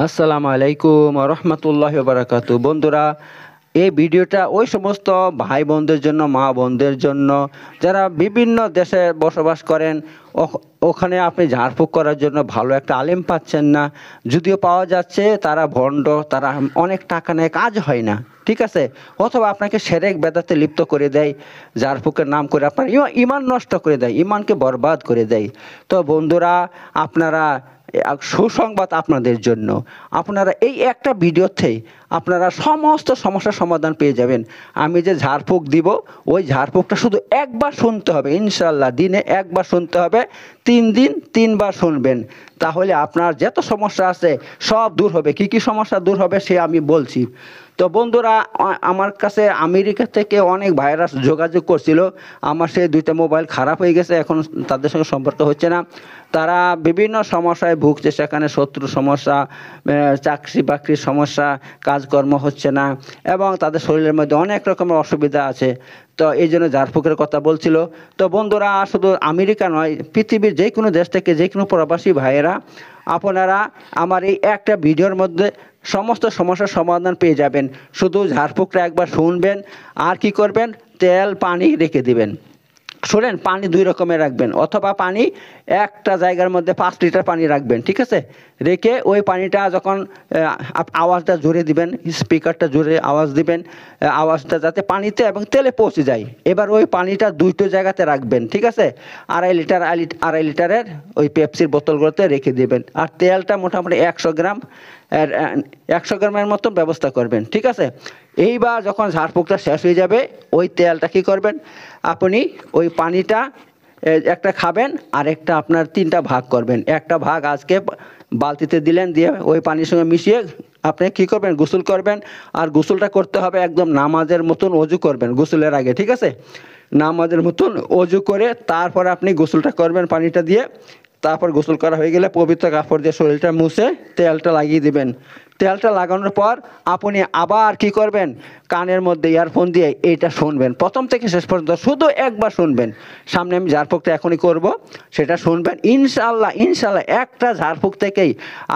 আসসালামু আলাইকুম রহমতুল্লাহি ওয়া বারাকাতুহু। বন্ধুরা, এই ভিডিওটা ওই সমস্ত ভাই বোনদের জন্য, মা বোনদের জন্য যারা বিভিন্ন দেশে বসবাস করেন। ওখানে আপনি ঝাড়ফুঁক করার জন্য ভালো একটা আলেম পাচ্ছেন না, যদিও পাওয়া যাচ্ছে তারা ভণ্ড, তারা অনেক টাকা নেয়, কাজ হয় না, ঠিক আছে। অথবা আপনাকে শিরক বেদাতে লিপ্ত করে দেয়, ঝাড়ফুঁকের নাম করে আপনার ইমান নষ্ট করে দেয়, ইমানকে বরবাদ করে দেয়। তো বন্ধুরা, আপনারা সুসংবাদ আপনাদের জন্য, আপনারা এই একটা ভিডিওতেই আপনারা সমস্ত সমস্যার সমাধান পেয়ে যাবেন। আমি যে ঝাড়ফুঁক দিব, ওই ঝাড়ফুঁকটা শুধু একবার শুনতে হবে, ইনশাল্লাহ দিনে একবার শুনতে হবে, 3 দিন 3বার শুনবেন, তাহলে আপনার যত সমস্যা আছে সব দূর হবে। কি কি সমস্যা দূর হবে সে আমি বলছি। তো বন্ধুরা, আমার কাছে আমেরিকা থেকে অনেক ভাইরাস যোগাযোগ করছিল। আমার সেই 2টা মোবাইল খারাপ হয়ে গেছে, এখন তাদের সঙ্গে সম্পর্ক হচ্ছে না। তারা বিভিন্ন সমস্যায় ভুগছে, সেখানে শত্রু সমস্যা, চাকরি বাকরির সমস্যা, কাজকর্ম হচ্ছে না, এবং তাদের শরীরের মধ্যে অনেক রকমের অসুবিধা আছে। তো এই জন্য ঝাড়ফুঁকের কথা বলছিল। তো বন্ধুরা, শুধু আমেরিকা নয়, পৃথিবীর যে কোনো দেশ থেকে যে কোনো প্রবাসী ভাইয়েরা, আপনারা আমার এই একটা ভিডিওর মধ্যে সমস্ত সমস্যার সমাধান পেয়ে যাবেন। শুধু ঝাড়ফুঁকটা একবার শুনবেন, আর কি করবেন, তেল পানি রেখে দিবেন। শোনেন, পানি 2 রকমের রাখবেন, অথবা পানি একটা জায়গার মধ্যে 5 লিটার পানি রাখবেন, ঠিক আছে। রেখে ওই পানিটা যখন আওয়াজটা জোরে দিবেন, স্পিকারটা জোরে আওয়াজ দিবেন, আওয়াজটা যাতে পানিতে এবং তেলে পৌঁছে যায়। এবার ওই পানিটা 2টো জায়গাতে রাখবেন, ঠিক আছে। 2.5 লিটারের ওই পেপসির বোতলগুলোতে রেখে দেবেন। আর তেলটা মোটামুটি 100 গ্রাম, 100 গ্রামের মতো ব্যবস্থা করবেন, ঠিক আছে। এইবার যখন ঝাড়ফুঁকটা শেষ হয়ে যাবে, ওই তেলটা কী করবেন, আপনি ওই পানিটা একটা খাবেন, আর একটা আপনার 3টা ভাগ করবেন। একটা ভাগ আজকে বালতিতে দিলেন, দিয়ে ওই পানির সঙ্গে মিশিয়ে আপনি কী করবেন, গোসল করবেন। আর গোসলটা করতে হবে একদম নামাজের মতন অজু করবেন গোসলের আগে, ঠিক আছে। নামাজের মতন অজু করে তারপর আপনি গোসলটা করবেন পানিটা দিয়ে। তারপর গোসল করা হয়ে গেলে পবিত্র কাপড় দিয়ে শরীরটা মুছে তেলটা লাগিয়ে দিবেন। তেলটা লাগানোর পর আপনি আবার কি করবেন, কানের মধ্যে ইয়ারফোন দিয়ে এইটা শুনবেন, প্রথম থেকে শেষ পর্যন্ত শুধু একবার শুনবেন। সামনে আমি ঝাড়ফুঁকটা এখনই করব, সেটা শুনবেন। ইনশাল্লাহ ইনশাল্লাহ একটা ঝাড়ফুঁক থেকেই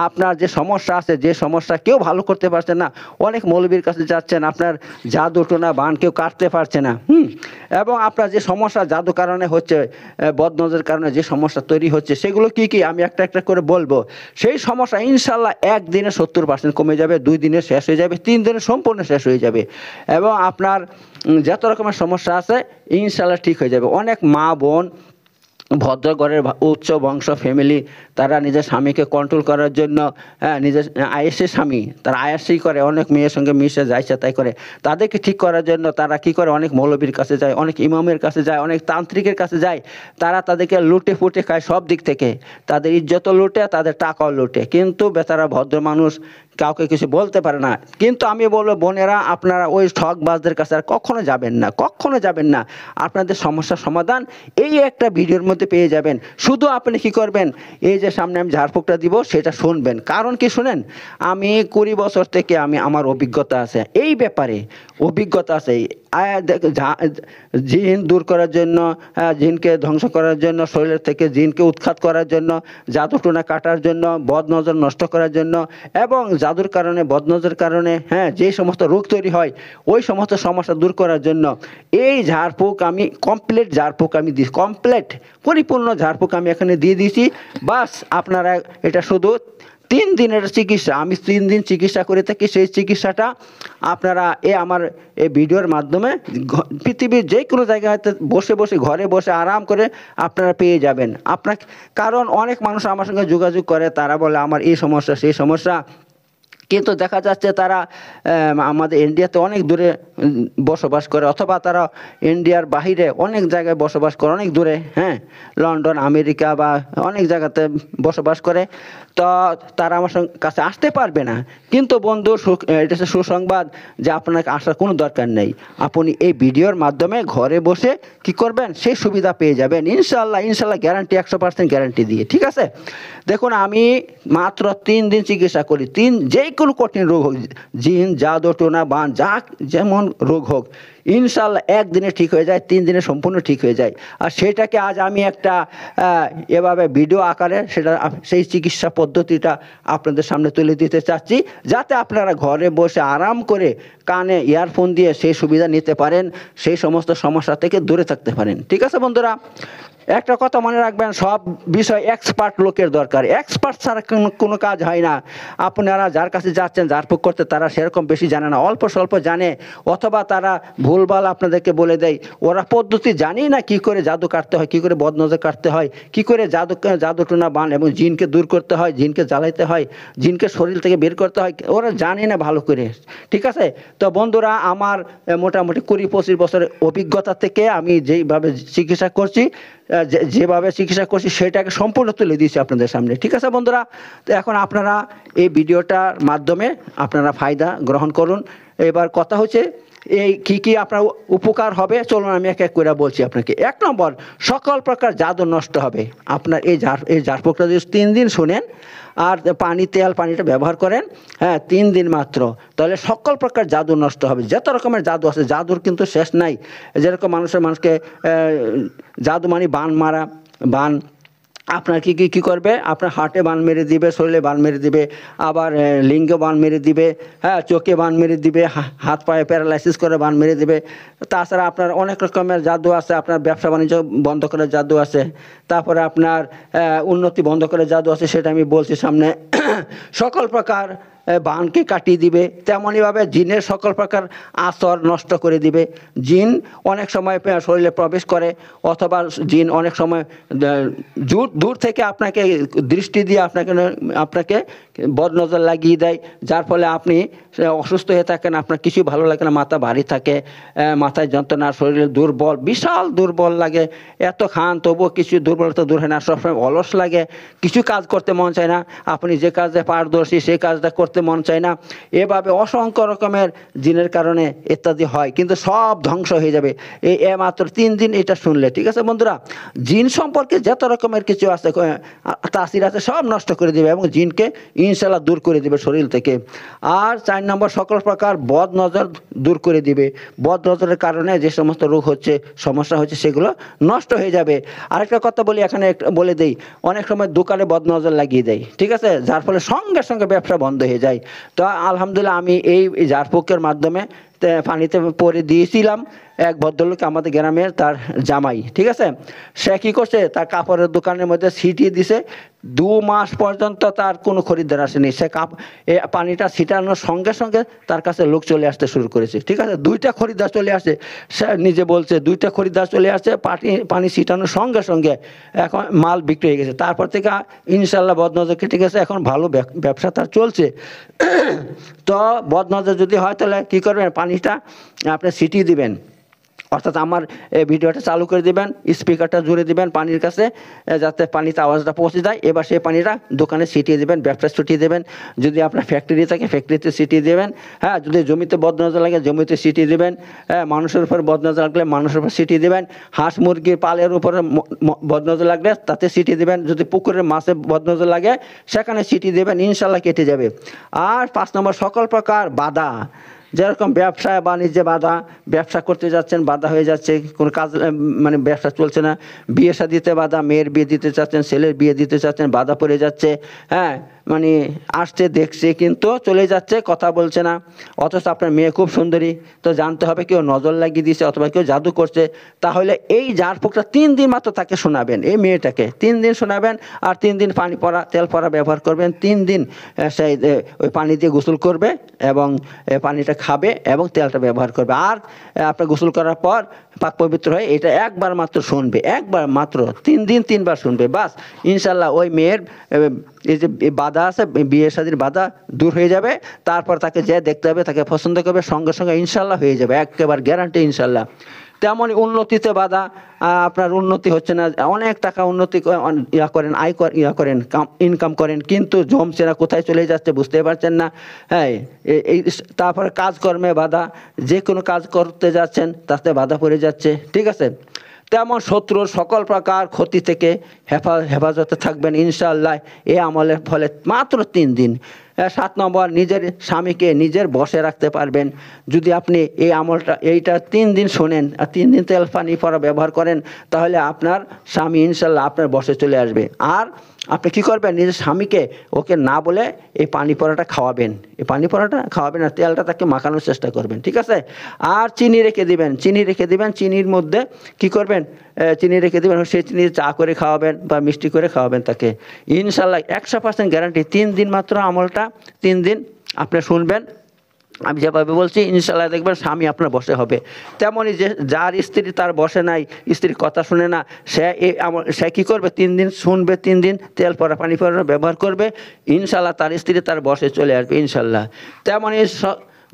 আপনার যে সমস্যা আছে, যে সমস্যা কেউ ভালো করতে পারছে না, অনেক মৌলবীর কাছে যাচ্ছেন, আপনার জাদু টোনা বান কেউ কাটতে পারছে না, এবং আপনার যে সমস্যা জাদু কারণে হচ্ছে, বদনজরের কারণে যে সমস্যা তৈরি হচ্ছে, সেগুলো কি কি আমি একটা একটা করে বলবো। সেই সমস্যা ইনশাল্লাহ একদিনে 70% কমে যাবে, 2 দিনে শেষ হয়ে যাবে, 3 দিনে সম্পূর্ণ শেষ হয়ে যাবে, এবং আপনার যত রকমের সমস্যা আছে ইনশাল্লাহ ঠিক হয়ে যাবে। অনেক মা বোন, ভদ্র ঘরের উচ্চ বংশ ফ্যামিলি, তারা নিজের স্বামীকে কন্ট্রোল করার জন্য, নিজের আয়েসি স্বামী, তারা আয়েসি করে, অনেক মেয়ের সঙ্গে মিশে যাইছে তাই করে, তাদেরকে ঠিক করার জন্য তারা কি করে, অনেক মৌলবীর কাছে যায়, অনেক ইমামের কাছে যায়, অনেক তান্ত্রিকের কাছে যায়। তারা তাদেরকে লুটে ফুটে খায় সব দিক থেকে, তাদের ইজ্জতও লুটে, তাদের টাকাও লুটে, কিন্তু বেচারা ভদ্র মানুষ কাউকে কিছু বলতে পারে না। কিন্তু আমি বলবো, বোনেরা, আপনারা ওই ঠকবাজদের কাছে আর কখনো যাবেন না, কখনো যাবেন না। আপনাদের সমস্যার সমাধান এই একটা ভিডিওর মধ্যে পেয়ে যাবেন। শুধু আপনি কি করবেন, এই যে সামনে আমি ঝাড়ফুঁকটা দিব সেটা শুনবেন। কারণ কি শুনেন, আমি 20 বছর থেকে আমার অভিজ্ঞতা আছে এই ব্যাপারে, অভিজ্ঞতা আছে। জিন দূর করার জন্য, জিনকে ধ্বংস করার জন্য, শরীরের থেকে জিনকে উৎখাত করার জন্য, জাদু টোনা কাটার জন্য, বদনজর নষ্ট করার জন্য, এবং জাদুর কারণে, বদনজরের কারণে যে সমস্ত রোগ তৈরি হয়, ওই সমস্ত সমস্যা দূর করার জন্য এই ঝাড়ফুঁক আমি কমপ্লিট, ঝাড়ফুঁক আমি দিই, কমপ্লিট পরিপূর্ণ ঝাড়ফুঁক আমি এখানে দিয়ে দিয়েছি। বাস আপনারা এটা শুধু 3 দিনের চিকিৎসা, আমি 3 দিন চিকিৎসা করে থাকি। সেই চিকিৎসাটা আপনারা আমার এই ভিডিওর মাধ্যমে পৃথিবীর যে কোনো জায়গায় বসে বসে, ঘরে বসে আরাম করে আপনারা পেয়ে যাবেন। কারণ অনেক মানুষ আমার সঙ্গে যোগাযোগ করে, তারা বলে আমার এই সমস্যা, সেই সমস্যা, কিন্তু দেখা যাচ্ছে তারা আমাদের ইন্ডিয়াতে অনেক দূরে বসবাস করে, অথবা তারা ইন্ডিয়ার বাহিরে অনেক জায়গায় বসবাস করে, অনেক দূরে, লন্ডন, আমেরিকা বা অনেক জায়গাতে বসবাস করে। তো তারা আমার কাছে আসতে পারবে না। কিন্তু বন্ধু, এটা হচ্ছে সুসংবাদ যে আপনাকে আসার কোনো দরকার নেই। আপনি এই ভিডিওর মাধ্যমে ঘরে বসে কি করবেন, সেই সুবিধা পেয়ে যাবেন ইনশাল্লাহ, ইনশাল্লাহ গ্যারান্টি, 100% গ্যারান্টি দিয়ে, ঠিক আছে। দেখুন, আমি মাত্র 3 দিন চিকিৎসা করি, যেই কোনো কঠিন রোগ হোক, জিন জাদু টোনা বান যা যেমন রোগ হোক, ইনশাল্লাহ একদিনে ঠিক হয়ে যায়, 3 দিনে সম্পূর্ণ ঠিক হয়ে যায়। আর সেটাকে আজ আমি একটা এভাবে ভিডিও আকারে সেই চিকিৎসা পদ্ধতিটা আপনাদের সামনে তুলে দিতে চাচ্ছি, যাতে আপনারা ঘরে বসে আরাম করে কানে ইয়ারফোন দিয়ে সেই সুবিধা নিতে পারেন, সেই সমস্ত সমস্যা থেকে দূরে থাকতে পারেন। ঠিক আছে বন্ধুরা, একটা কথা মনে রাখবেন, সব বিষয় এক্সপার্ট লোকের দরকার, এক্সপার্ট ছাড়া কোনো কাজ হয় না। আপনারা যার কাছে যাচ্ছেন ঝাড়ফুঁক করতে, তারা সেরকম বেশি জানে না, অল্প স্বল্প জানে, অথবা তারা ভুলভাল আপনাদেরকে বলে দেয়। ওরা পদ্ধতি জানেই না কী করে জাদু কাটতে হয়, কী করে বদনজর কাটতে হয়, কী করে জাদু টোনা বান এবং জিনকে দূর করতে হয়, জিনকে জ্বালাইতে হয়, জিনকে শরীর থেকে বের করতে হয়, ওরা জানে না ভালো করে। ঠিক আছে, তো বন্ধুরা, আমার মোটামুটি 20-25 বছরের অভিজ্ঞতা থেকে আমি যেইভাবে চিকিৎসা করছি, যেভাবে চিকিৎসা করছি সেটাকে সম্পূর্ণ তুলে দিয়েছি আপনাদের সামনে। ঠিক আছে বন্ধুরা, তো এখন আপনারা এই ভিডিওটার মাধ্যমে আপনারা ফায়দা গ্রহণ করুন। এবার কথা হচ্ছে এই কি আপনার উপকার হবে, চলুন আমি এক এক করে বলছি আপনাকে। 1 নম্বর, সকল প্রকার জাদু নষ্ট হবে আপনার এই ঝাড়ফুঁকটা যদি 3 দিন শোনেন আর পানিটা ব্যবহার করেন, হ্যাঁ 3 দিন মাত্র, তাহলে সকল প্রকার জাদু নষ্ট হবে। যত রকমের জাদু আছে, জাদুর কিন্তু শেষ নাই। যেরকম মানুষকে জাদু মানে বান মারা, বান আপনার কি করবে, আপনার হার্টে বান মেরে দিবে, শরীরে বান মেরে দিবে, আবার লিঙ্গে বান মেরে দিবে, হ্যাঁ চোখে বান মেরে দিবে, হাত পায়ে প্যারালাইসিস করে বান মেরে দিবে। তাছাড়া আপনার অনেক রকমের জাদু আছে, আপনার ব্যবসা বাণিজ্য বন্ধ করার জাদু আছে, তারপরে আপনার উন্নতি বন্ধ করার জাদু আছে, সেটা আমি বলছি সামনে। সকল প্রকার বানকে কাটিয়ে দিবে, তেমনইভাবে জিনের সকল প্রকার আসর নষ্ট করে দিবে। জিন অনেক সময় শরীরে প্রবেশ করে, অথবা জিন অনেক সময় দূর থেকে আপনাকে দৃষ্টি দিয়ে আপনাকে বদনজর লাগিয়ে দেয়, যার ফলে আপনি অসুস্থ হয়ে থাকেন, আপনার কিছু ভালো লাগে না, মাথা ভারী থাকে, মাথায় যন্ত্রণা, শরীরে দুর্বল, বিশাল দুর্বল লাগে, এত খান তবুও কিছু দুর্বলতা দূর হয় না, সবসময় অলস লাগে, কিছু কাজ করতে মন চায় না, আপনি যে কাজে পারদর্শী সেই কাজটা করতে মন চায় না। এভাবে অসংখ্য রকমের জিনের কারণে ইত্যাদি হয়, কিন্তু সব ধ্বংস হয়ে যাবে এই মাত্র 3 দিন এটা শুনলে। ঠিক আছে বন্ধুরা, জিন সম্পর্কে যত রকমের কিছু আছে, তাসির আছে, সব নষ্ট করে দেবে এবং জিনকে ইনশাল্লাহ দূর করে দেবে শরীর থেকে। আর 4 নম্বর, সকল প্রকার বদ নজর দূর করে দিবে। বদ নজরের কারণে যে সমস্ত রোগ হচ্ছে, সমস্যা হচ্ছে, সেগুলো নষ্ট হয়ে যাবে। আরেকটা কথা বলি, এখানে বলে দেই, অনেক সময় দোকানে বদ নজর লাগিয়ে দেয়, ঠিক আছে, যার ফলে সঙ্গে সঙ্গে ব্যবসা বন্ধ হয়ে যায়। তো আলহামদুলিল্লাহ আমি এই ঝাড়ফুঁকের মাধ্যমে পানিতে পরে দিয়েছিলাম এক ভদ্রলোক, আমাদের গ্রামের, তার জামাই। ঠিক আছে, সে কী করছে, তার কাপড়ের দোকানের মধ্যে ছিটিয়ে দিছে, 2 মাস পর্যন্ত তার কোনো খরিদ্দার আসেনি। সে পানিটা ছিটানোর সঙ্গে সঙ্গে তার কাছে লোক চলে আসতে শুরু করেছে। ঠিক আছে, 2টা খরিদ্দার চলে আসে, সে নিজে বলছে 2টা খরিদ্দার চলে আসছে, পানি ছিটানোর সঙ্গে সঙ্গে এখন মাল বিক্রি হয়ে গেছে। তারপর থেকে ইনশাল্লাহ বদনজর কেটে গেছে, এখন ভালো ব্যবসা তার চলছে। তো বদনজর যদি হয় তাহলে কী করবেন, পানিটা আপনি ছিটিয়ে দিবেন, অর্থাৎ আমার ভিডিওটা চালু করে দিবেন, স্পিকারটা জুড়ে দিবেন পানির কাছে, যাতে পানিতে আওয়াজটা পৌঁছে যায়। এবার সেই পানিটা দোকানে ছিটিয়ে দেবেন, ব্যবসায় ছিটিয়ে দেবেন, যদি আপনার ফ্যাক্টরি থাকে ফ্যাক্টরিতে ছিটিয়ে দেবেন, হ্যাঁ যদি জমিতে বদনজর লাগে জমিতে ছিটিয়ে দেবেন, হ্যাঁ মানুষের উপর বদনজর লাগলে মানুষের উপর ছিটিয়ে দেবেন, হাঁস মুরগির পালের উপরে বদনজর লাগলে তাতে ছিটিয়ে দেবেন, যদি পুকুরের মাছে বদনজর লাগে সেখানে ছিটিয়ে দেবেন, ইনশাল্লাহ কেটে যাবে। আর 5 নম্বর, সকল প্রকার বাধা, যেরকম ব্যবসায় বাণিজ্যে বাধা, ব্যবসা করতে যাচ্ছেন বাধা হয়ে যাচ্ছে, কোনো কাজ মানে ব্যবসা চলছে না, বিয়ে শাদিতে বাধা, মেয়ের বিয়ে দিতে চাচ্ছেন, ছেলের বিয়ে দিতে চাচ্ছেন, বাধা পড়ে যাচ্ছে, হ্যাঁ মানে আসছে দেখছে কিন্তু চলে যাচ্ছে, কথা বলছে না, অথচ আপনার মেয়ে খুব সুন্দরী, তো জানতে হবে কেউ নজর লাগিয়ে দিয়েছে অথবা কেউ জাদু করছে। তাহলে এই ঝাড়ফুঁকটা 3 দিন মাত্র তাকে শোনাবেন, এই মেয়েটাকে 3 দিন শোনাবেন, আর 3 দিন পানি পড়া তেল পড়া ব্যবহার করবেন, 3 দিন সেই ওই পানি দিয়ে গোসল করবে এবং পানিটা খাবে এবং তেলটা ব্যবহার করবে। আর আপনার গোসল করার পর পাক পবিত্র হয়ে এটা একবার মাত্র শুনবে, একবার মাত্র 3 দিন 3 বার শুনবে, বাস ইনশাল্লাহ ওই মেয়ের এই যে বাধা আছে, বিয়ে শাদীর বাধা দূর হয়ে যাবে। তারপর তাকে যে দেখতে হবে, তাকে পছন্দ করবে, সঙ্গে সঙ্গে ইনশাল্লাহ হয়ে যাবে, একেবারে গ্যারান্টি ইনশাল্লাহ। তেমনই উন্নতিতে বাধা, আপনার উন্নতি হচ্ছে না, অনেক টাকা উন্নতি করেন, ইনকাম করেন, কিন্তু জমছে না, কোথায় চলে যাচ্ছে বুঝতে পারছেন না, হ্যাঁ এই তারপরে কাজকর্মে বাধা, যে কোনো কাজ করতে যাচ্ছেন তাতে বাধা পড়ে যাচ্ছে। ঠিক আছে, তেমন শত্রুর সকল প্রকার ক্ষতি থেকে হেফাজতে থাকবেন ইনশাআল্লাহ এই আমলের ফলে মাত্র 3 দিন। 7 নম্বর, নিজের স্বামীকে নিজের বশে রাখতে পারবেন যদি আপনি এই আমলটা এইটা 3 দিন শোনেন আর 3 দিন তেল পানি পরা ব্যবহার করেন, তাহলে আপনার স্বামী ইনশাল্লাহ আপনার বশে চলে আসবে। আর আপনি কি করবেন, নিজের স্বামীকে ওকে না বলে এই পানি পরাটা খাওয়াবেন, এই পানি পরাটা খাওয়াবেন আর তেলটা তাকে মাখানোর চেষ্টা করবেন, ঠিক আছে। আর চিনি রেখে দিবেন, চিনির মধ্যে কি করবেন, চিনি রেখে দেবেন, সেই চিনি চা করে খাওয়াবেন বা মিষ্টি করে খাওয়াবেন তাকে, ইনশাল্লাহ 100% গ্যারান্টি। 3 দিন মাত্র আমলটা, 3 দিন আপনি শুনবেন, আমি যেভাবে বলছি ইনশাল্লাহ দেখবেন স্বামী আপনার বসে হবে। তেমনই যে যার স্ত্রী তার বসে নাই, স্ত্রীর কথা শুনে না, সে কী করবে, 3 দিন শুনবে, 3 দিন তেল পরা পানি পরা ব্যবহার করবে, ইনশাল্লাহ তার স্ত্রী তার বসে চলে আসবে ইনশাল্লাহ। তেমনই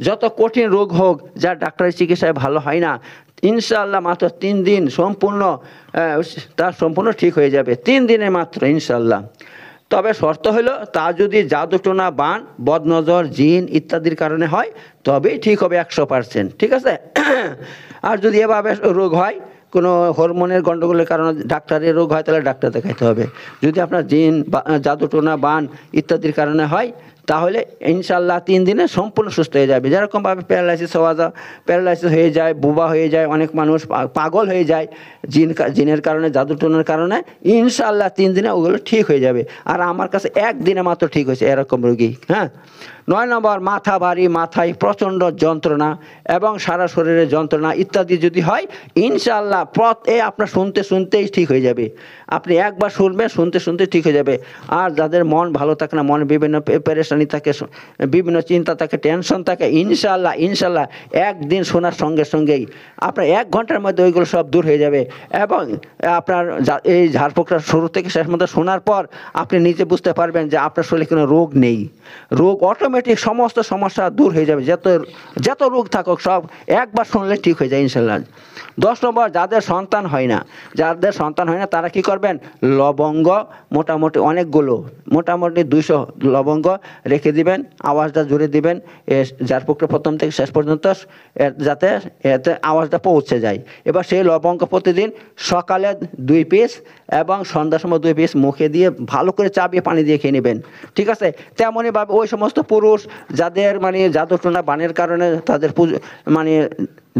যত কঠিন রোগ হোক যা ডাক্তারের চিকিৎসায় ভালো হয় না, ইনশাআল্লাহ মাত্র 3 দিন সম্পূর্ণ ঠিক হয়ে যাবে, 3 দিনে মাত্র ইনশাআল্লাহ। তবে শর্ত হলো তা যদি জাদুটোনা, বান, বদনজর, জিন ইত্যাদির কারণে হয় তবেই ঠিক হবে 100%, ঠিক আছে। আর যদি এভাবে রোগ হয়, কোনো হরমোনের গণ্ডগোলের কারণে ডাক্তারের রোগ হয়, তাহলে ডাক্তার দেখাইতে হবে। যদি আপনার জিন, জাদুটোনা, বান ইত্যাদির কারণে হয় তাহলে ইনশাল্লাহ 3 দিনে সম্পূর্ণ সুস্থ হয়ে যাবে। যেরকমভাবে প্যারালাইসিস হয়ে যায়, বোবা হয়ে যায়, অনেক মানুষ পাগল হয়ে যায় জিনের কারণে, জাদুটোনার কারণে, ইনশাল্লাহ 3 দিনে ওগুলো ঠিক হয়ে যাবে। আর আমার কাছে 1 দিনে মাত্র ঠিক হয়েছে এরকম রোগী, হ্যাঁ। 9 নম্বর, মাথা ভারী, মাথায় প্রচণ্ড যন্ত্রণা এবং সারা শরীরে যন্ত্রণা ইত্যাদি যদি হয়, ইনশাআল্লাহ আপনার শুনতেই ঠিক হয়ে যাবে। আপনি একবার শুনবেন, শুনতে ঠিক হয়ে যাবে। আর যাদের মন ভালো থাকে না, মনে বিভিন্ন পেরেশানি থাকে, বিভিন্ন চিন্তা থাকে, টেনশন থাকে, ইনশাআল্লাহ 1 দিন শোনার সঙ্গে সঙ্গেই আপনার 1 ঘন্টার মধ্যে ওইগুলো সব দূর হয়ে যাবে। এবং আপনার এই ঝাড়ফুঁকটা শুরু থেকে শেষ মধ্যে শোনার পর আপনি নিজে বুঝতে পারবেন যে আপনার শরীরে কোনো রোগ নেই, রোগ অটোমেটিক সমস্ত সমস্যা দূর হয়ে যাবে, যত রোগ থাকুক সব একবার শুনলে ঠিক হয়ে যায় ইনশাল্লাহ। 10 নম্বর, যাদের সন্তান হয় না তারা কি করবেন, লবঙ্গ মোটামুটি 200 লবঙ্গ রেখে দিবেন, আওয়াজটা জুড়ে দিবেন ঝাড়ফুঁকটা প্রথম থেকে শেষ পর্যন্ত, যাতে এতে আওয়াজটা পৌঁছে যায়। এবার সেই লবঙ্গ প্রতিদিন সকালে 2 পিস এবং সন্ধ্যার সময় 2 পিস মুখে দিয়ে ভালো করে চাবিয়ে পানি দিয়ে খেয়ে নেবেন, ঠিক আছে। তেমনইভাবে ওই সমস্ত পুরুষ যাদের জাদুটোনা, বানের কারণে তাদের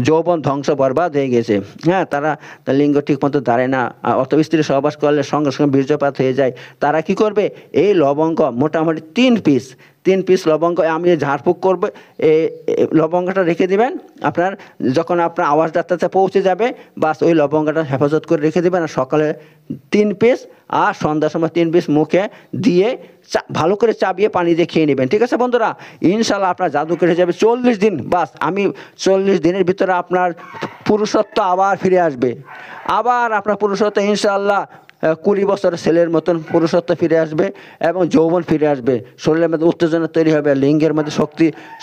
যৌবন ধ্বংস বরবাদ হয়ে গেছে, হ্যাঁ, তার লিঙ্গ ঠিক মতো দাঁড়ায় না, অত স্ত্রী সহবাস করলে সঙ্গে সঙ্গে বীর্যপাত হয়ে যায়, তারা কি করবে, এই লবঙ্গ মোটামুটি 3 পিস লবঙ্গ আমি ঝাড়ফুঁক করবে, এই লবঙ্গটা রেখে দিবেন। যখন আপনার আওয়াজটা তাতে পৌঁছে যাবে, বাস ওই লবঙ্গটা হেফাজত করে রেখে দেবেন। আর সকালে 3 পিস আর সন্ধ্যার সময় 3 পিস মুখে দিয়ে ভালো করে চাবিয়ে পানি দিয়ে খেয়ে নেবেন, ঠিক আছে বন্ধুরা। ইনশাল্লাহ আপনার জাদু কেটে যাবে 40 দিন, বাস 40 দিনের ভিতরে আপনার পুরুষত্ব আবার ফিরে আসবে, আবার আপনার পুরুষত্ব ইনশাল্লাহ 20 বছরের ছেলের মতন পুরুষত্ব ফিরে আসবে এবং যৌবন ফিরে আসবে, শরীরের মধ্যে উত্তেজনা তৈরি হবে, লিঙ্গের মধ্যে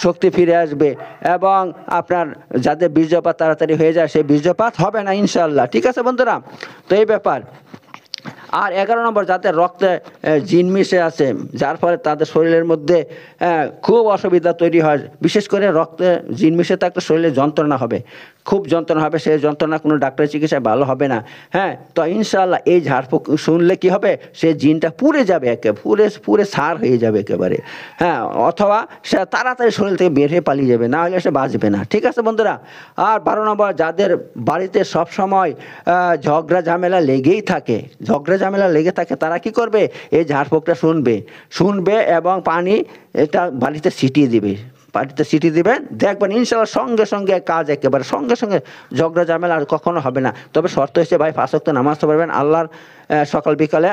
শক্তি ফিরে আসবে এবং আপনার যাদের বীর্যপাত তাড়াতাড়ি হয়ে যায় সেই বীর্যপাত হবে না ইনশাল্লাহ, ঠিক আছে বন্ধুরা। তো এই ব্যাপার। আর 11 নম্বর, যাদের রক্তে জিন মিশে আছে, যার ফলে তাদের শরীরের মধ্যে খুব অসুবিধা তৈরি হয়, বিশেষ করে রক্তে জিন মিশে থাকলে শরীরে যন্ত্রণা হবে, খুব যন্ত্রণা হবে, সেই যন্ত্রণা কোনো ডাক্তারের চিকিৎসায় ভালো হবে না, হ্যাঁ। তো ইনশাআল্লাহ এই ঝাড়ফুঁক শুনলে কি হবে, সে জিনটা পুড়ে যাবে, পুরে সার হয়ে যাবে একেবারে, হ্যাঁ। অথবা সে তাড়াতাড়ি শরীর থেকে বের হয়ে পালিয়ে যাবে, না হলে সে বাঁচবে না, ঠিক আছে বন্ধুরা। আর 12 নম্বর, যাদের বাড়িতে সবসময় ঝগড়া ঝামেলা লেগে থাকে, তারা কি করবে, এই ঝাড়ফুঁকটা শুনবে এবং পানি এটা বাড়িতে ছিটিয়ে দিবেন, দেখবেন ইনশাআল্লাহ সঙ্গে সঙ্গে কাজ, একেবারে সঙ্গে সঙ্গে ঝগড়া ঝামেলা আর কখনো হবে না। তবে শর্ত হচ্ছে ভাই 5 ওয়াক্ত নামাজ পড়বেন, আল্লাহর সকাল বিকালে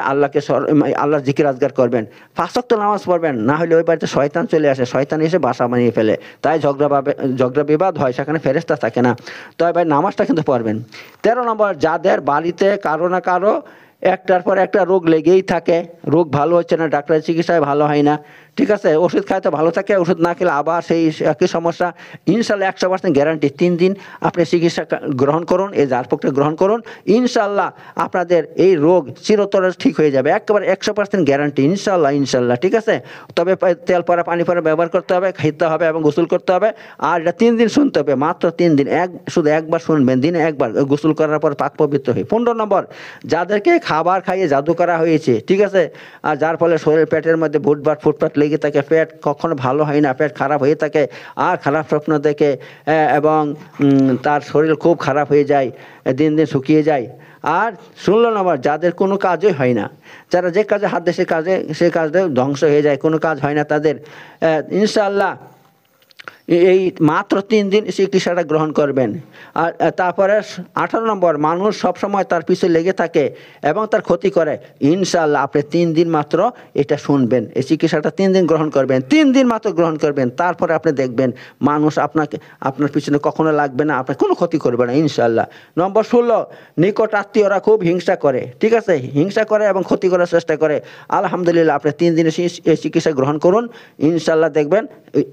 আল্লাহর জিকির আজগার করবেন, 5 ওয়াক্ত নামাজ পড়বেন, না হলে ওই বাড়িতে শয়তান চলে আসে, শয়তান এসে বাসা বানিয়ে ফেলে, তাই ঝগড়া বিবাদ হয়, সেখানে ফেরেশতা থাকে না, তবে ভাই নামাজটা কিন্তু পড়বেন। 13 নম্বর, যাদের বাড়িতে কারো না কারো একটার পর একটা রোগ লেগেই থাকে, রোগ ভালো হচ্ছে না, ডাক্তারের চিকিৎসায় ভালো হয় না, ঠিক আছে, ওষুধ খায় তো ভালো থাকে, ওষুধ না খেলে আবার সেই একই সমস্যা, ইনশাল্লাহ 100% গ্যারান্টি, 3 দিন আপনি চিকিৎসা গ্রহণ করুন, এই ঝাড়ফুঁকটা গ্রহণ করুন, ইনশাল্লাহ আপনাদের এই রোগ চিরতরে ঠিক হয়ে যাবে, একেবারে 100% গ্যারান্টি ইনশাল্লাহ, ঠিক আছে। তবে তেল পরা পানি পরা ব্যবহার করতে হবে, খেতে হবে এবং গোসল করতে হবে। আর এটা 3 দিন শুনতে হবে, মাত্র 3 দিন, শুধু একবার শুনবেন, দিনে একবার, গোসল করার পর পাক পবিত্র হয়ে। 15 নম্বর, যাদেরকে খাবার খাইয়ে জাদু করা হয়েছে, ঠিক আছে, আর যার ফলে শরীরের পেটের মধ্যে ফুটপাত লেগে থাকে, পেট কখনো ভালো হয় না, পেট খারাপ হয়ে থাকে আর খারাপ স্বপ্ন দেখে, এবং তার শরীর খুব খারাপ হয়ে যায়, দিন দিন শুকিয়ে যায়। আর 16 নম্বর, যাদের কোনো কাজই হয় না, যারা যে কাজে হাত দেয় সে কাজটা ধ্বংস হয়ে যায়, কোনো কাজ হয় না তাদের, ইনশাআল্লাহ এই মাত্র 3 দিন চিকিৎসাটা গ্রহণ করবেন। আর তারপরে 18 নম্বর, মানুষ সবসময় তার পিছনে লেগে থাকে এবং তার ক্ষতি করে। ইনশাআল্লাহ আপনি 3 দিন মাত্র এটা শুনবেন, এই চিকিৎসাটা 3 দিন গ্রহণ করবেন, 3 দিন মাত্র গ্রহণ করবেন, তারপরে আপনি দেখবেন মানুষ আপনার পিছনে কখনো লাগবে না, আপনার কোনো ক্ষতি করবে না ইনশাআল্লাহ। নম্বর 16, নিকট আত্মীয়রা খুব হিংসা করে, ঠিক আছে, হিংসা করে এবং ক্ষতি করার চেষ্টা করে। আলহামদুলিল্লাহ আপনি 3 দিনের এই চিকিৎসা গ্রহণ করুন, ইনশাআল্লাহ দেখবেন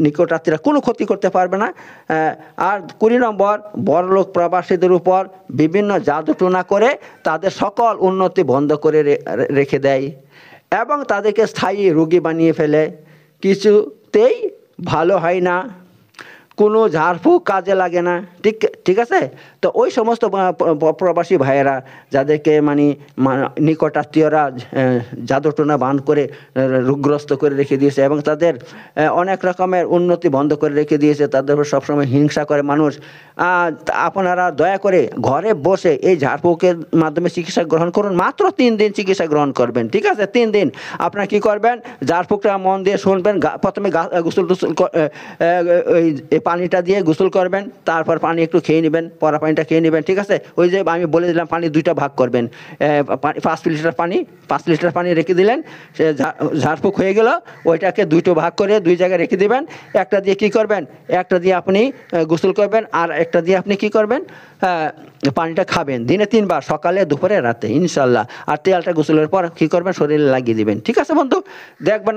নিকট আত্মীয়রা কোনো ক্ষতি করতে পারবে না। আর 20 নম্বর, বড়লোক প্রবাসীদের উপর বিভিন্ন জাদুটোনা করে তাদের সকল উন্নতি বন্ধ করে রেখে দেয় এবং তাদেরকে স্থায়ী রোগী বানিয়ে ফেলে, কিছুতেই ভালো হয় না, কোনো ঝাড়ফুঁক কাজে লাগে না, ঠিক আছে। তো ওই সমস্ত প্রবাসী ভাইয়েরা যাদেরকে নিকট আত্মীয়রা জাদুটোনা বান করে রোগগ্রস্ত করে রেখে দিয়েছে এবং তাদের অনেক রকমের উন্নতি বন্ধ করে রেখে দিয়েছে, তাদের উপর সবসময় হিংসা করে মানুষ, আপনারা দয়া করে ঘরে বসে এই ঝাড়ফুঁকের মাধ্যমে চিকিৎসা গ্রহণ করুন, মাত্র 3 দিন চিকিৎসা গ্রহণ করবেন, ঠিক আছে। 3 দিন আপনারা কী করবেন, ঝাড়ফুঁকটা মন দিয়ে শুনবেন, প্রথমে গোসল পানিটা দিয়ে গোসল করবেন, তারপর পানি একটু খেয়ে নেবেন, পরা পানিটা খেয়ে নেবেন, ঠিক আছে। ওই যে আমি বলে দিলাম পানি 2টা ভাগ করবেন, 5 লিটার পানি রেখে দিলেন, সে ঝাড়ফুঁক হয়ে গেল, ওইটাকে 2টো ভাগ করে 2 জায়গায় রেখে দেবেন। একটা দিয়ে কী করবেন, একটা দিয়ে আপনি গোসল করবেন, আর একটা দিয়ে আপনি কী করবেন, পানিটা খাবেন দিনে 3 বার, সকালে দুপুরে রাতে ইনশাল্লাহ। আর তেলটা গোসলের পর কী করবেন, শরীরে লাগিয়ে দিবেন, ঠিক আছে বন্ধু। দেখবেন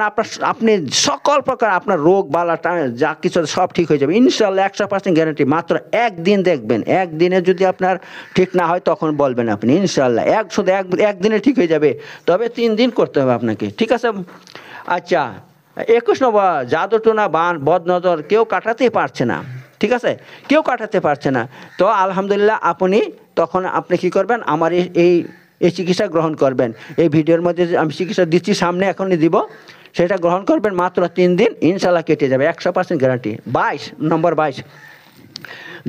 আপনি সকল প্রকার আপনার রোগ বালাটা যা কিছু সব ঠিক হয়ে যাবে ইনশাল্লাহ, 100% গ্যারান্টি। মাত্র 1 দিন দেখবেন, 1 দিনে যদি আপনার ঠিক না হয় তখন বলবেন আপনি ইনশাল্লাহ, শুধু এক দিনে ঠিক হয়ে যাবে, তবে 3 দিন করতে হবে আপনাকে, ঠিক আছে। আচ্ছা, 21 নম্বর, জাদুটোনা বান বদনজর কেউ কাটাতেই পারছে না, ঠিক আছে, কেউ কাটাতে পারছে না। তো আলহামদুলিল্লাহ তখন আপনি কী করবেন, আমার এই চিকিৎসা গ্রহণ করবেন। এই ভিডিওর মধ্যে আমি চিকিৎসা দিচ্ছি, সামনে এখনই দিব, সেটা গ্রহণ করবেন মাত্র 3 দিন, ইনশাল্লাহ কেটে যাবে, 100% গ্যারান্টি। 22 নম্বর,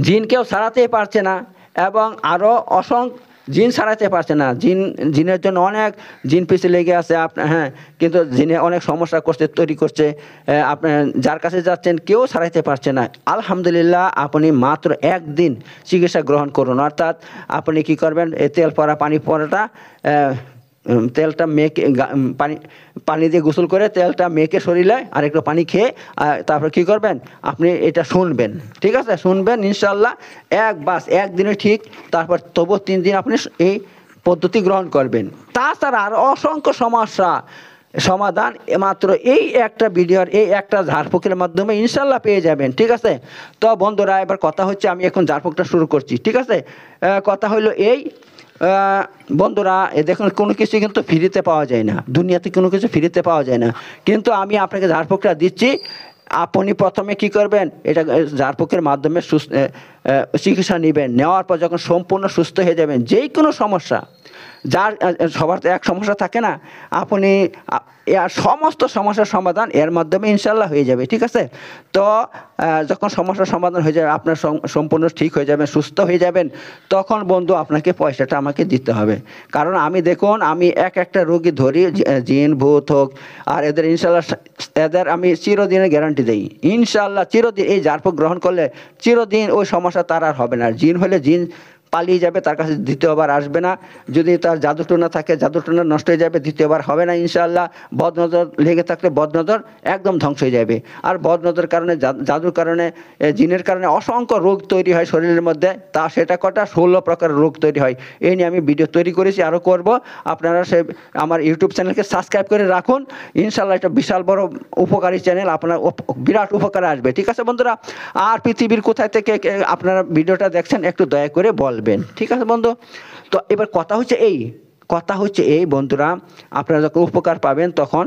জিন কেউ সারাতেই পারছে না এবং আরও জিন সারাতে পারছে না, জিনের জন্য অনেক জিন পিছিয়ে লেগে আছে আপনার, কিন্তু জিনে অনেক সমস্যা তৈরি করছে, আপনার যার কাছে যাচ্ছেন কেউ সারাইতে পারছে না। আলহামদুলিল্লাহ আপনি মাত্র 1 দিন চিকিৎসা গ্রহণ করুন, অর্থাৎ আপনি কি করবেন, তেল পরা পানি পরাটা তেলটা মেখে পানি দিয়ে গোসল করে তেলটা মেখে শরীরে আর একটু পানি খেয়ে তারপর কী করবেন, আপনি এটা শুনবেন, ঠিক আছে, শুনবেন ইনশাল্লাহ 1 দিনে ঠিক। তারপর তবু 3 দিন আপনি এই পদ্ধতি গ্রহণ করবেন। তাছাড়া আর অসংখ্য সমস্যা সমাধান মাত্র এই একটা ভিডিওর এই একটা ঝাড়ফুঁকের মাধ্যমে ইনশাল্লাহ পেয়ে যাবেন, ঠিক আছে। তো বন্ধুরা, এবার কথা হচ্ছে, আমি এখন ঝাড়ফুঁকটা শুরু করছি, ঠিক আছে। কথা হলো এই, বন্ধুরা দেখুন, কোনো কিছু কিন্তু ফ্রিতে পাওয়া যায় না, দুনিয়াতে কোনো কিছু ফ্রিতে পাওয়া যায় না, কিন্তু আমি আপনাকে ঝাড়ফুঁকটা দিচ্ছি। আপনি প্রথমে কি করবেন, এটা ঝাড়ফুঁকের মাধ্যমে চিকিৎসা নেবেন, নেওয়ার পর যখন সম্পূর্ণ সুস্থ হয়ে যাবেন, যেই কোনো সমস্যা, সবার তো এক সমস্যা থাকে না, আপনি সমস্ত সমস্যার সমাধান এর মাধ্যমে ইনশাল্লাহ হয়ে যাবে, ঠিক আছে। তো যখন সমস্যার সমাধান হয়ে যাবে, আপনার সম্পূর্ণ ঠিক হয়ে যাবেন, সুস্থ হয়ে যাবেন, তখন বন্ধু আপনাকে পয়সাটা আমাকে দিতে হবে। কারণ আমি একটা রোগী ধরি, জিন ভূত হোক, আর এদের আমি চিরদিনের গ্যারান্টি দিই ইনশাল্লাহ। চিরদিন এই ঝাড়ফুঁক গ্রহণ করলে চিরদিন ওই সমস্যা তার আর হবে না। জিন হলে জিন পালিয়ে যাবে, তার কাছে দ্বিতীয়বার আসবে না। যদি তার জাদুটোনা থাকে, জাদুটোনা নষ্ট হয়ে যাবে, দ্বিতীয়বার হবে না ইনশাআল্লাহ। বদনজর লেগে থাকলে বদনজর একদম ধ্বংস হয়ে যাবে। আর বদনজর কারণে, জাদুর কারণে, জিনের কারণে অসংখ্য রোগ তৈরি হয় শরীরের মধ্যে, সেটা 16 প্রকার রোগ তৈরি হয়। এই নিয়ে আমি ভিডিও তৈরি করেছি, আরও করব। আপনারা আমার ইউটিউব চ্যানেলকে সাবস্ক্রাইব করে রাখুন ইনশাআল্লাহ। এটা বিশাল বড় উপকারী চ্যানেল, আপনার বিরাট উপকারে আসবে, ঠিক আছে বন্ধুরা। আর পৃথিবীর কোথায় থেকে আপনারা ভিডিওটা দেখছেন একটু দয়া করে বলবেন, ঠিক আছে বন্ধু। তো এবার কথা হচ্ছে এই বন্ধুরা, আপনারা যখন উপকার পাবেন তখন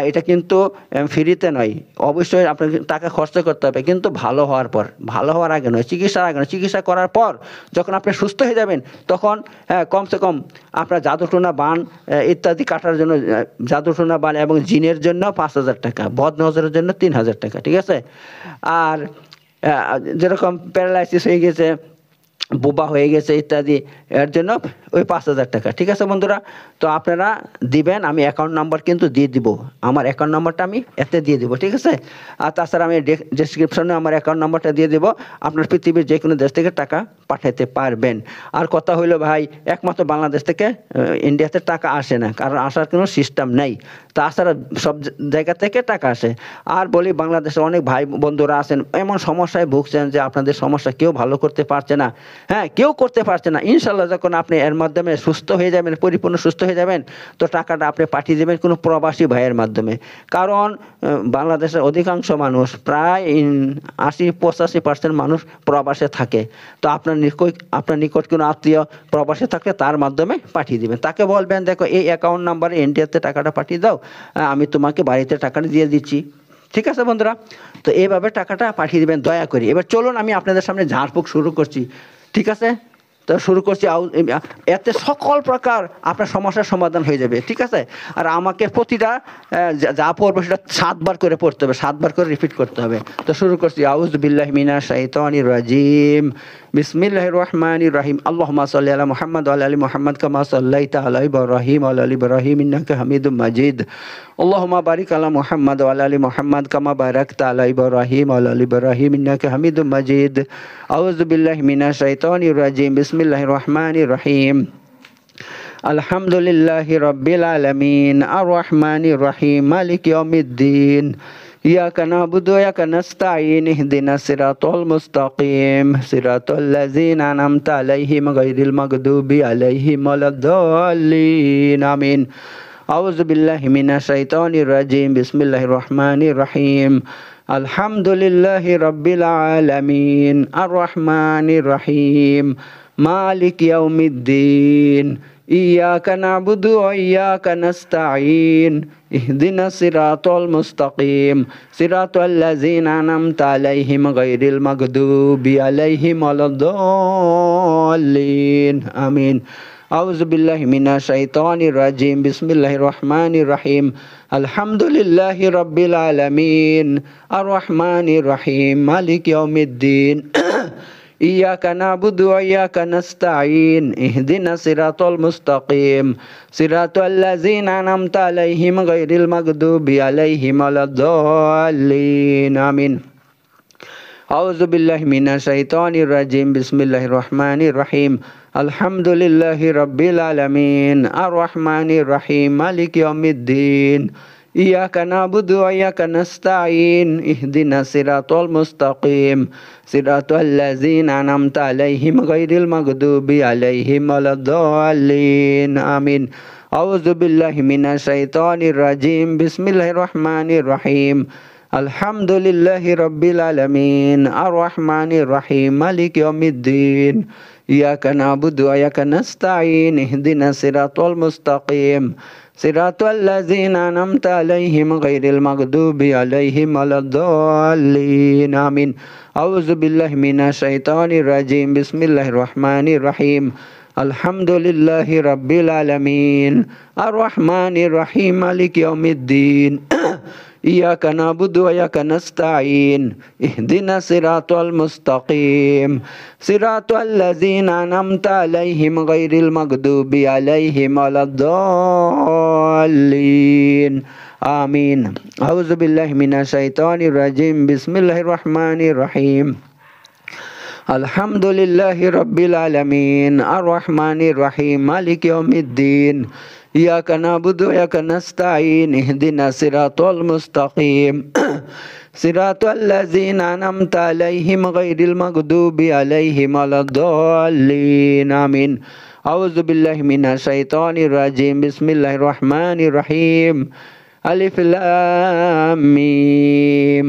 এটা কিন্তু ফ্রিতে নয়, অবশ্যই আপনাকে টাকা খরচ করতে হবে, কিন্তু ভালো হওয়ার পর, ভালো হওয়ার আগে নয়, চিকিৎসার আগে নয়। চিকিৎসা করার পর যখন আপনি সুস্থ হয়ে যাবেন তখন কমসে কম আপনার জাদুটোনা বান ইত্যাদি কাটার জন্য, জাদুটোনা বান এবং জিনের জন্য 5,000 টাকা, বদ নজরের জন্য 3,000 টাকা, ঠিক আছে? আর যেরকম প্যারালাইসিস হয়ে গেছে, বোবা হয়ে গেছে ইত্যাদি, এর জন্য ওই 5,000 টাকা, ঠিক আছে বন্ধুরা? তো আপনারা দিবেন, আমি অ্যাকাউন্ট নাম্বার কিন্তু দিয়ে দিব, আমার অ্যাকাউন্ট নাম্বারটা আমি এতে দিয়ে দিব, ঠিক আছে? আর তাছাড়া আমি ডেসক্রিপশনে আমার অ্যাকাউন্ট নাম্বারটা দিয়ে দেবো, আপনার পৃথিবীর যে কোনো দেশ থেকে টাকা পাঠাতে পারবেন। আর কথা হইলো ভাই, একমাত্র বাংলাদেশ থেকে ইন্ডিয়াতে টাকা আসে না, কারণ আসার কোনো সিস্টেম নেই। তাছাড়া সব জায়গা থেকে টাকা আসে। আর বলি, বাংলাদেশে অনেক ভাই বন্ধুরা আছেন এমন সমস্যায় ভুগছেন যে আপনাদের সমস্যা কেউ ভালো করতে পারছে না, হ্যাঁ, কেউ করতে পারছে না। ইনশাল্লাহ যখন আপনি এর মাধ্যমে সুস্থ হয়ে যাবেন, পরিপূর্ণ সুস্থ হয়ে যাবেন, তো টাকাটা আপনি পাঠিয়ে দেবেন কোনো প্রবাসী ভাইয়ের মাধ্যমে। কারণ বাংলাদেশের অধিকাংশ মানুষ, প্রায় 80-85% মানুষ প্রবাসে থাকে। তো আপনার নিকট কোনো আত্মীয় প্রবাসে থাকলে তার মাধ্যমে পাঠিয়ে দেবেন। তাকে বলবেন, দেখো এই অ্যাকাউন্ট নাম্বারে ইন্ডিয়াতে টাকাটা পাঠিয়ে দাও, আমি তোমাকে বাড়িতে টাকাটা দিয়ে দিচ্ছি, ঠিক আছে বন্ধুরা? তো এইভাবে টাকাটা পাঠিয়ে দেবেন দয়া করে। এবার চলুন আমি আপনাদের সামনে ঝাড়ফুঁক শুরু করছি, ঠিক আছে? তো শুরু করছি, এতে সকল প্রকার আপনার সমস্যার সমাধান হয়ে যাবে, ঠিক আছে? আর আমাকে প্রতিটা যা পড়বে সেটা 7 বার করে পড়তে হবে, 7 বার করে রিপিট করতে হবে। তো শুরু করছি, আউযু বিল্লাহি মিনাশ শাইতানির রাজিম, বিসমিল্লাহির রহমানির রহিম, আল্লাহুম্মা সাল্লি আলা মুহাম্মাদ ওয়া আলা আলি মুহাম্মাদ কামা সাল্লাইতা আলা ইব্রাহিম ওয়া আলা আলি ইব্রাহিম ইন্নাকা হামিদুম মাজিদ, আল্লাহুম্মা বারিক আলা মুহাম্মাদ ওয়া আলা আলি মুহাম্মাদ কামা বারাকতা আলা ইব্রাহিম ওয়া আলা আলি ইব্রাহিম ইন্নাকা হামিদুম মাজিদ। আউযু বিল্লাহি মিনাশ শাইতানির রাজিম, বিসমিল্লাহির রহমানির রহিম, আলহামদুলিল্লাহি রাব্বিল আলামিন, আর রহমানির রহিম, মালিক ইয়াউমিদ্দিন, ইয়াকা না'বুদু ওয়া ইয়াকা নাস্তাঈন, ইহদিনাস সিরাতাল মুস্তাকিম, সিরাতাল লাযিনা আন'আমতা আলাইহিম গায়রিল মাগদুবি আলাইহিম ওয়ালাদ-দাল্লিন, আমিন। আউযু বিল্লাহি মিনাশ শাইতানির রাজিম, বিসমিল্লাহির রহমানির রহিম, আলহামদুলিল্লাহি রাব্বিল আলামিন, আর রহমানির রহিম, মালিক ইয়াউমিদ্দিন, ইয়াকা না'বুদু ওয়া ইয়াকা নাস্তাঈন, ইহদিনাস সিরাতাল মুস্তাকিম, সিরাতাল লাযিনা আন'আমতা আলাইহিম গায়রিল মাগদুবি আলাইহিম ওয়ালাদ-দাল্লিন, আমিন। আউযু বিল্লাহি মিনাশ শাইতানির রাজিম, বিসমিল্লাহির রহমানির রহিম, আলহামদুলিল্লাহি রাব্বিল আলামিন, আর রহমানির রহিম, মালিক ইয়াউমিদ্দিন, ইয়াকা না'বুদু ওয়া ইয়াকা নাস্তাঈন, ইহদিনাস সিরাতাল মুস্তাকিম, সিরাতাল লাযিনা আন'আমতা আলাইহিম গায়রিল মাগদুবি আলাইহিম ওয়ালাদ-দাল্লিন, আমিন। আউযু বিল্লাহি মিনাশ শাইতানির রাজিম, বিসমিল্লাহির রহমানির রহিম, আলহামদুলিল্লাহি রাব্বিল আলামিন, আর রহমানির রহিম, মালিক ইয়াউমিদ্দিন, ইয়াকা না'বুদু ওয়া ইয়াকা নাস্তাঈন, ইহদিনাস সিরাতাল মুস্তাকিম, সিরাতাল লাযিনা আন'আমতা আলাইহিম গায়রিল মাগদুবি আলাইহিম ওয়ালাদ-দাল্লিন, আমিন। আউযু বিল্লাহি মিনাশ শাইতানির রাজিম, বিসমিল্লাহির রহমানির রহিম, আলহামদুলিল্লাহি রাব্বিল আলামিন, আর রহমানির রহিম, মালিক ইয়াউমিদ্দিন, ইয়াকা না'বুদু ওয়া ইয়াকা নাস্তাঈন, ইহদিনাস সিরাতাল মুস্তাকিম, সিরাতাল লাযিনা আন'আমতা আলাইহিম গায়রিল মাগদুবি আলাইহিম ওয়ালাদ-দাল্লিন, আমিন। আউযু বিল্লাহি মিনাশ শাইতানির রাজিম, বিসমিল্লাহির রহমানির রহিম, আলহামদুলিল্লাহি রাব্বিল আলামিন, আর রহমানির রহিম, মালিক ইয়াউমিদ্দিন, ইয়াকা না'বুদু ওয়া ইয়াকা নাস্তাঈন, ইহদিনাস সিরাতাল মুস্তাকিম, সিরাতাল লাযিনা আন'আমতা আলাইহিম গায়রিল মাগদুবি আলাইহিম ওয়ালাদ-দাল্লিন, আমিন। আউযু বিল্লাহি মিনাশ শাইতানির রাজিম, বিসমিল্লাহির রহমানির রহিম, আলহামদুলিল্লাহি রাব্বিল আলামিন, আর রহমানির রহিম, মালিক ইয়াউমিদ্দিন, ইয়াকা না'বুদু ওয়া ইয়াকা নাস্তাঈন, ইহদিনাস সিরাতাল মুস্তাকিম, সিরাতাল লাযিনা আন'আমতা আলাইহিম গায়রিল মাগদুবি আলাইহিম ওয়ালাদ-দাল্লিন, আমিন। আউযু বিল্লাহি মিনাশ শাইতানির রাজিম, বিসমিল্লাহির রহমানির রহিম, আলিফ লাম মিম,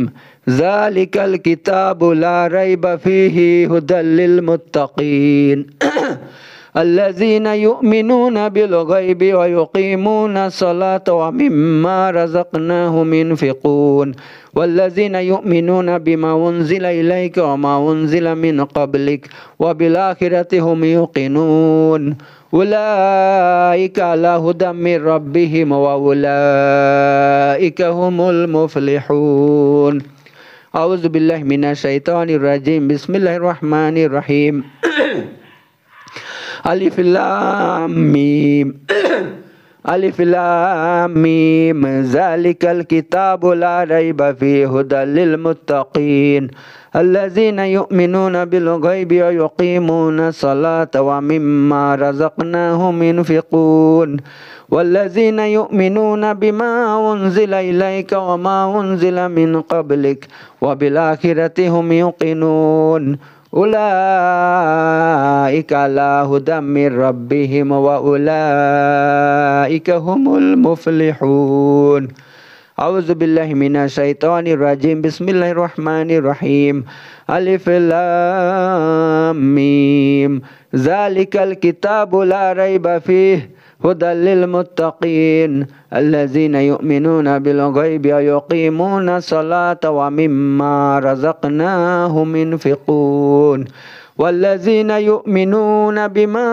যালিকাল কিতাবু লা রাইবা ফীহি হুদাল লিল মুত্তাকিন, الذين يؤمنون بالغيب ويقيمون الصلاة ومما رزقناهم ينفقون والذين يؤمنون بما أنزل إليك وما أنزل من قبلك وبالآخرة هم يوقنون أولئك على هدى من ربهم وأولئك هم المفلحون. أعوذ بالله من الشيطان الرجيم. بسم الله الرحمن الرحيم. ألف لام ميم ألف لام ميم ذلك الكتاب لا ريب فيه هدى للمتقين الذين يؤمنون بالغيب ويقيمون الصلاة ومما رزقناهم ينفقون والذين يؤمنون بما أنزل إليك وما أنزل من قبلك وبالآخرة هم يوقنون أولئك على هدى من ربهم وأولئك هم المفلحون. أعوذ بالله من الشيطان الرجيم. بسم الله الرحمن الرحيم. ألف لام ميم ذلك الكتاب لا ريب فيه هدى للمتقين الذين يؤمنون بالغيب ويقيمون الصلاة ومما رزقناهم ينفقون والذين يؤمنون بما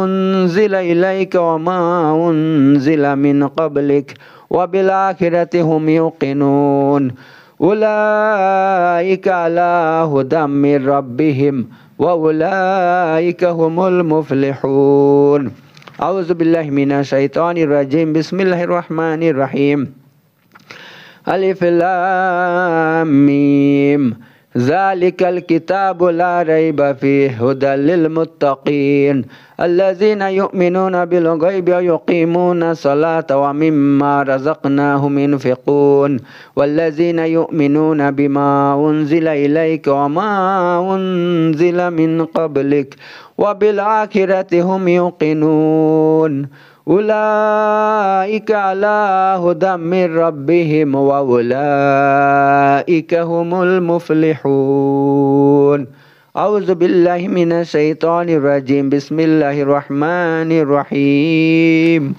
أنزل إليك وما أنزل من قبلك وبالآخرة هم يوقنون أولئك على هدى من ربهم وأولئك هم المفلحون. أعوذ بالله من الشيطان الرجيم. بسم الله الرحمن الرحيم. ألف لام ميم ذلك الكتاب لا ريب فيه هدى للمتقين الذين يؤمنون بالغيب ويقيمون الصلاة ومما رزقناهم ينفقون والذين يؤمنون بما أنزل إليك وما أنزل من قبلك وبالآخرة هم يوقنون أولئك على هدى من ربهم وأولئك هم المفلحون. أعوذ بالله من الشيطان الرجيم. بسم الله الرحمن الرحيم.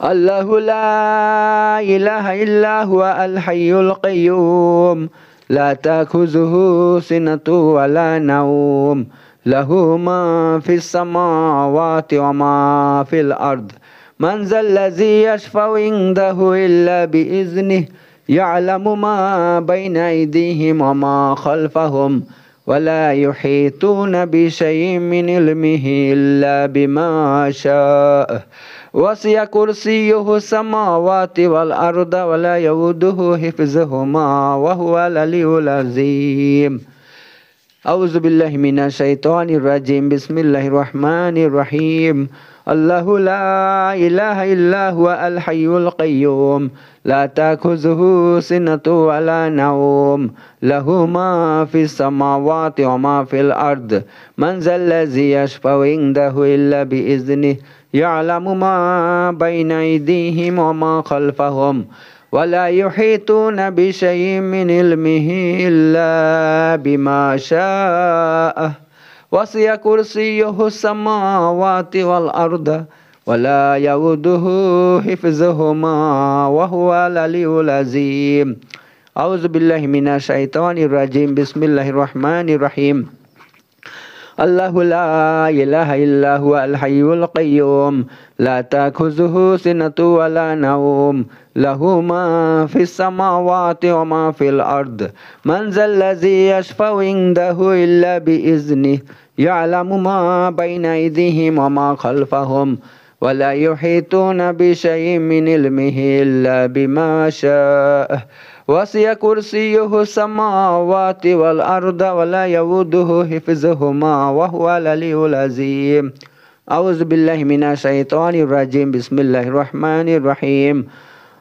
الله لا إله إلا هو الحي القيوم لا تأخذه سنة ولا نوم له ما في السماوات وما في الأرض من ذا الذي يشفع عنده إلا بإذنه يعلم ما بين أيديهم وما خلفهم ولا يحيطون بشيء من علمه إلا بما شاء وسع كرسيه السماوات والأرض ولا يؤوده حفظهما وهو العلي العظيم. أعوذ بالله من الشيطان الرجيم. بسم الله الرحمن الرحيم. الله لا إله إلا هو الحي القيوم لا تأخذه سنة ولا نوم له ما في السماوات وما في الأرض من ذا الذي يشفع عنده إلا بإذنه يعلم ما بين أيديهم وما خلفهم ولا يحيطون بشيء من علمه إلا بما شاء وسع كرسيه السماوات والأرض ولا يؤوده حفظهما وهو العلي العظيم. أعوذ بالله من الشيطان الرجيم. بسم الله الرحمن الرحيم. الله لا إله إلا هو الحي القيوم لا تأخذه سنة ولا نوم له ما في السماوات وما في الأرض من ذا الذي يشفع عنده إلا بإذنه يعلم ما بين أيديهم وما خلفهم ولا يحيطون بشيء من علمه إلا بما شاء وسع كرسيه السماوات والأرض ولا يؤوده حفظهما وهو العلي العظيم. أعوذ بالله من الشيطان الرجيم. بسم الله الرحمن الرحيم.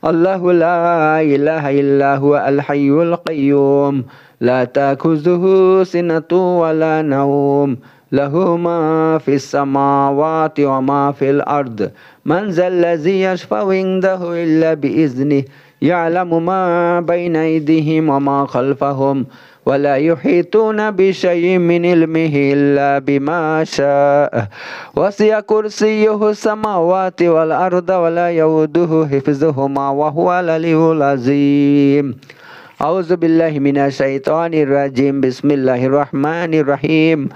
الله لا إله إلا هو الحي القيوم لا تأخذه سنة ولا نوم له ما في السماوات وما في الأرض من ذا الذي يشفع عنده إلا بإذنه يعلم ما بين أيديهم وما خلفهم ولا يحيطون بشيء من علمه إلا بما شاء وسع كرسيه السماوات والأرض ولا يؤوده حفظهما وهو العلي العظيم. أعوذ بالله من الشيطان الرجيم. بسم الله الرحمن الرحيم.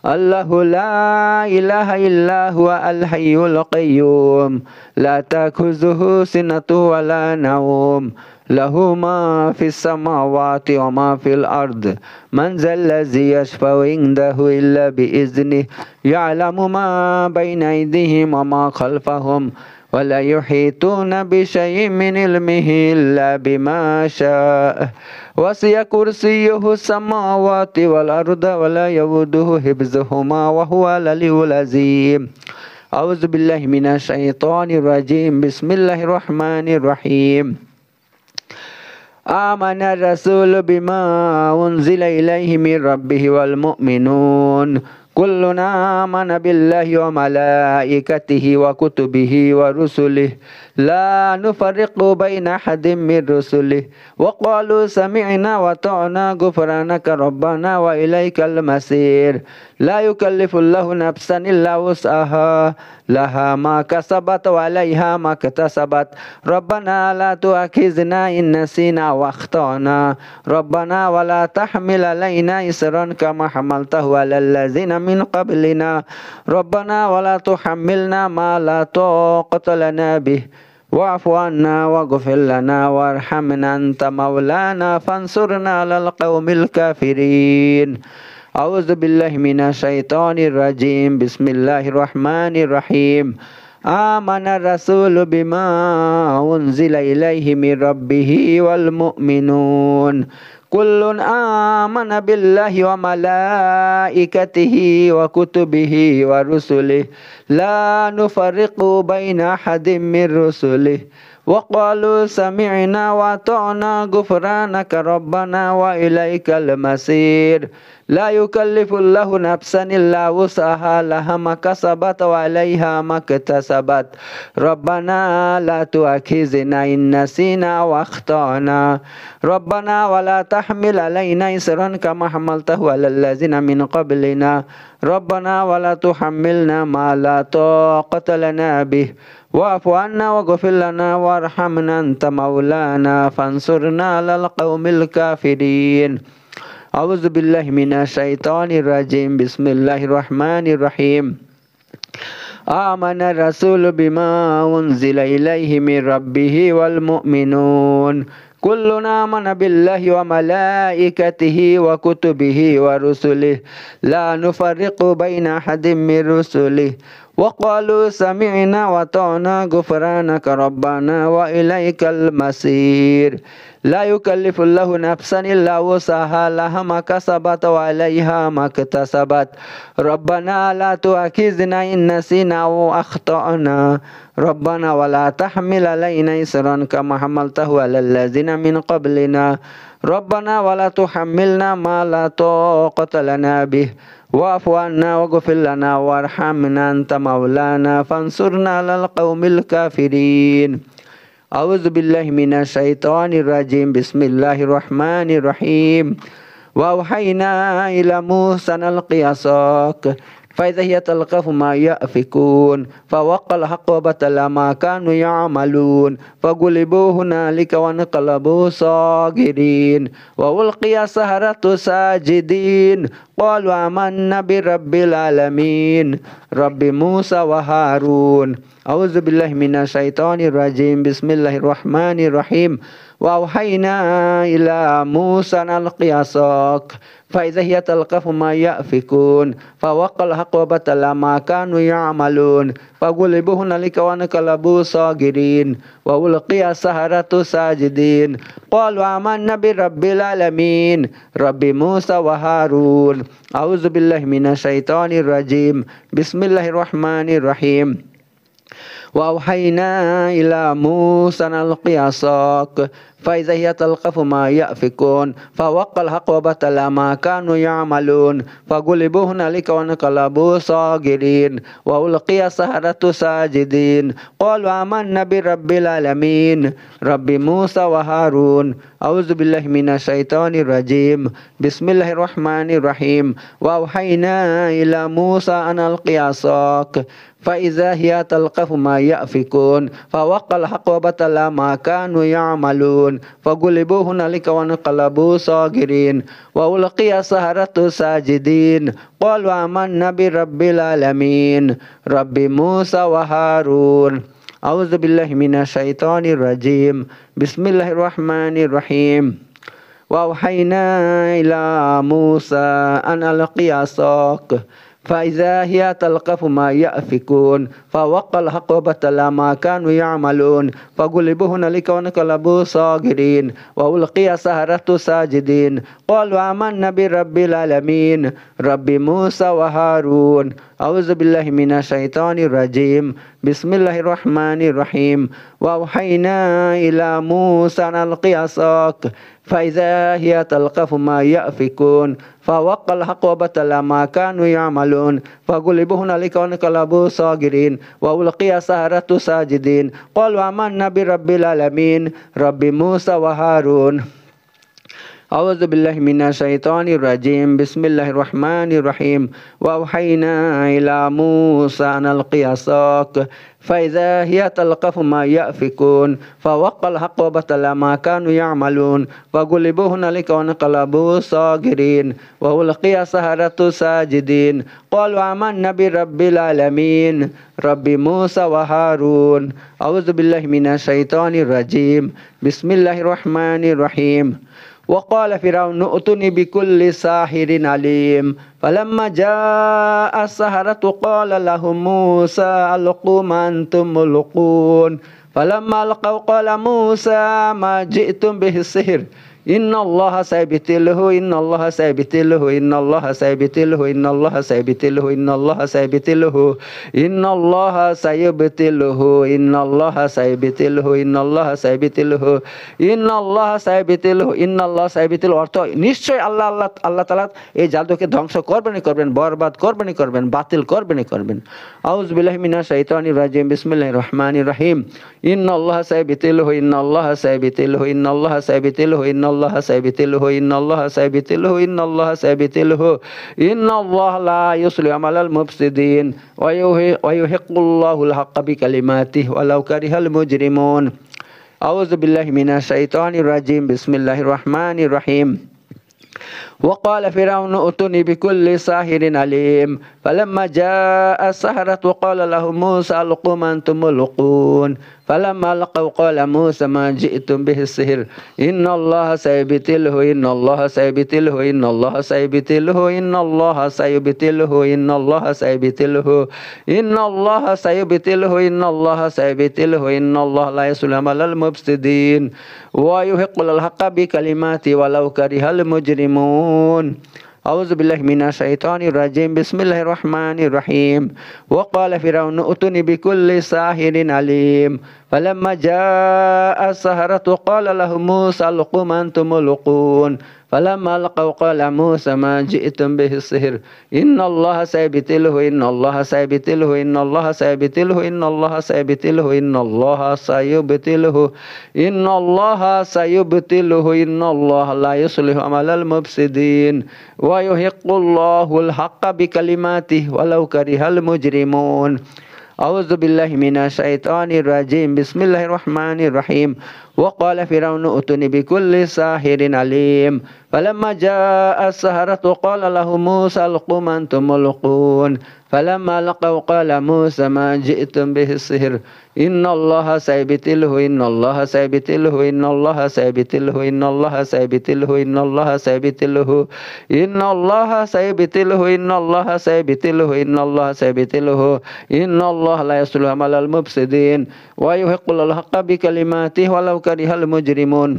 الله لا إله إلا هو الحي القيوم لا تأخذه سنة ولا نوم له ما في السماوات وما في الأرض من ذا الذي يشفع عنده إلا بإذنه يعلم ما بين أيديهم وما خلفهم ولا يحيطون بشيء من علمه إلا بما شاء وسع كرسيه السماوات والأرض ولا يؤوده حفظهما وهو العلي العظيم. أعوذ بالله من الشيطان الرجيم. بسم الله الرحمن الرحيم. آمن الرسول بما أنزل إليه من ربه والمؤمنون كلنا آمن بالله وملائكته وكتبه ورسله لا نفرق بين أحد من رسله وقالوا سمعنا وأطعنا غفرانك ربنا وإليك المصير. لا يكلف الله نفسا إلا وسعها لها ما كسبت وعليها ما اكتسبت ربنا لا تؤاخذنا إن نسينا وأخطأنا ربنا ولا تحمل علينا إصرا كما حملته على الذين من قبلنا ربنا ولا تحملنا ما لا طاقة لنا به واعف عنا واغفر لنا وارحمنا أنت مولانا فانصرنا على القوم الكافرين. أعوذ بالله من الشيطان الرجيم. بسم الله الرحمن الرحيم. آمن الرسول بما أنزل إليه من ربه والمؤمنون كل آمن بالله وملائكته وكتبه ورسله لا نفرق بين أحد من رسله وقالوا سمعنا وأطعنا غفرانك ربنا وإليك المصير. لا يكلف الله نفسا إلا وسعها لها ما كسبت وعليها ما اكتسبت ربنا لا تؤاخذنا إن نسينا وأخطأنا ربنا ولا تحمل علينا إصرا كما حملته على الذين من قبلنا ربنا ولا تحملنا ما لا طاقة لنا به واعف عنا واغفر لنا وارحمنا أنت مولانا فانصرنا على القوم الكافرين. أعوذ بالله من الشيطان الرجيم. بسم الله الرحمن الرحيم. آمن الرسول بما أنزل إليه من ربه والمؤمنون كلنا آمن بالله وملائكته وكتبه ورسله لا نفرق بين أحد من رسله وقالوا سمعنا وأطعنا غفرانك ربنا وإليك المصير. لا يكلف الله نفسا إلا وسعها لها ما كسبت وعليها ما اكتسبت ربنا لا تؤاخذنا إن نسينا وأخطأنا ربنا ولا تحمل علينا إصرا كما حملته على الذين من قبلنا ربنا ولا تحملنا ما لا طاقة لنا به واعف عنا واغفر لنا وارحمنا أنت مولانا فانصرنا على القوم الكافرين. أعوذ بالله من الشيطان الرجيم. بسم الله الرحمن الرحيم. وأوحينا إلى موسى أن ألق عصاك فإذا هي تلقف ما يأفكون فوقع الحق وبطل ما كانوا يعملون فغلبوا هنالك وانقلبوا صاغرين وألقي السحرة ساجدين قالوا آمنا برب العالمين رب موسى وهارون. أعوذ بالله من الشيطان الرجيم. بسم الله الرحمن الرحيم. وأوحينا إلى موسى أن ألق عصاك فإذا هي تلقف ما يأفكون فوقع الحق وبطل ما كانوا يعملون فغلبوا هنالك وانقلبوا صاغرين وألقي السحرة ساجدين قالوا آمنا برب العالمين رب موسى وهارون. أعوذ بالله من الشيطان الرجيم. بسم الله الرحمن الرحيم. وأوحينا إلى موسى أن ألق عصاك فإذا هي تلقف ما يأفكون فوقع الحق وبطل ما كانوا يعملون فغلبوا هنالك وانقلبوا صاغرين وألقي السحرة ساجدين قالوا آمنا برب العالمين رب موسى وهارون أعوذ بالله من الشيطان الرجيم بسم الله الرحمن الرحيم وأوحينا إلى موسى أن ألقي عصاك فإذا هي تلقف ما يأفكون فوقع الحق وبطل ما كانوا يعملون فغلبوا هنالك وانقلبوا صاغرين وألقي السحرة ساجدين قالوا آمنا برب العالمين رب موسى وهارون أعوذ بالله من الشيطان الرجيم بسم الله الرحمن الرحيم وأوحينا إلى موسى أن ألقي عصاك فإذا هي تلقف ما يأفكون فوقع الحق وبطل ما كانوا يعملون فغلبوا هنالك وانقلبوا صاغرين وألقي السحرة ساجدين قالوا آمنا برب العالمين رب موسى وهارون أعوذ بالله من الشيطان الرجيم بسم الله الرحمن الرحيم وأوحينا إلى موسى أن ألقي عصاك فإذا هي تلقف ما يأفكون فوقع الحق وبطل ما كانوا يعملون فغلبوا هنالك وانقلبوا صاغرين وألقي السحرة ساجدين قالوا آمنا برب العالمين رب موسى وهارون أعوذ بالله من الشيطان الرجيم بسم الله الرحمن الرحيم وأوحينا إلى موسى أن ألقي عصاك فإذا هي تلقف ما يأفكون فوقع الحق وبطل ما كانوا يعملون فغلبوا هنالك وانقلبوا صاغرين وألقي السحرة ساجدين قالوا آمنا برب العالمين رب موسى وهارون أعوذ بالله من الشيطان الرجيم بسم الله الرحمن الرحيم وقال فرعون ائتوني بكل ساحر عليم فلما جاء السحرة قال لهم موسى ألقوا ما أنتم ملقون فلما ألقوا قال موسى ما جئتم به السحر إن الله سيبطله إن الله سيبطله إن الله سيبطله إن الله سيبطله إن الله سيبطله إن الله سيبطله إن الله سيبطله إن الله سيبطله إن الله سيبطله إن الله سيبطله অর্থ নিশ্চয় আল্লাহ তাআলা এই জাদুকে ধ্বংস করবেনই করবেন বরবাদ করবেনই করবেন বাতিল করবেনই করবেন আউযু বিল্লাহি মিনাশ শাইতানির রাজিম বিসমিল্লাহির রহমানির রহিম ইন্নাল্লাহা সাইবিতিলহু ইন্নাল্লাহা সাইবিতিলহু ইন্নাল্লাহা সাইবিতিলহু ইন্নাল্লাহা সাইবিতিলহু ইন্নাল্লাহা সাইবিতিলহু ইন্নাল্লাহা সাইবিতিলহু ইন্নাল্লাহা লা ইউসলিহু আমালাল মুফসিদিন ওয়া ইউহিক্কুল্লাহুল হাক্কা বিকালিমাতিহি ওয়ালাউ কারিহাল মুজরিমুন আউযু বিল্লাহি মিনাশ শাইতানির রাজিম বিসমিল্লাহির রহমানির রহিম وقال فرعون ائتوني بكل ساحر عليم فلما جاء السحرة قال لهم موسى ألقوا ما أنتم ملقون فلما ألقوا قال موسى ما جئتم به السحر إن الله سيبطله إن الله سيبطله إن الله سيبطله إن الله سيبطله إن الله سيبطله إن الله سيبطله إن الله سيبطله إن الله لا يصلح على المفسدين ويحق الحق بكلماته ولو كره المجرمون أعوذ بالله من الشيطان الرجيم بسم الله الرحمن الرحيم وقال فرعون ائتوني بكل ساحر عليم فلما جاء السحرة قال لهم موسى ألقوا ما أنتم ملقون فلما ألقوا قال موسى ما جئتم به السحر إن الله سيبطله إن الله سيبطله إن الله سيبطله إن الله سيبطله إن الله سيبطله إن الله سيبطله إن الله لا يصلح عمل المفسدين ويحق الله الحق بكلماته ولو كره المجرمون أعوذ بالله من الشيطان الرجيم بسم الله الرحمن الرحيم وقال فرعون ائتوني بكل ساحر عليم فلما جاء السحرة قال لهم موسى ألقوا ما أنتم ملقون فلما لقوا قال موسى ما جئتم به السحر إن الله سيبطله إن الله سيبطله إن الله سيبطله إن الله سيبطله إن الله سيبطله إن الله سيبطله إن الله سيبطله إن الله سيبطله إن الله لا يصلح عمل المفسدين ويحق الحق بكلماته ولو كره المجرمون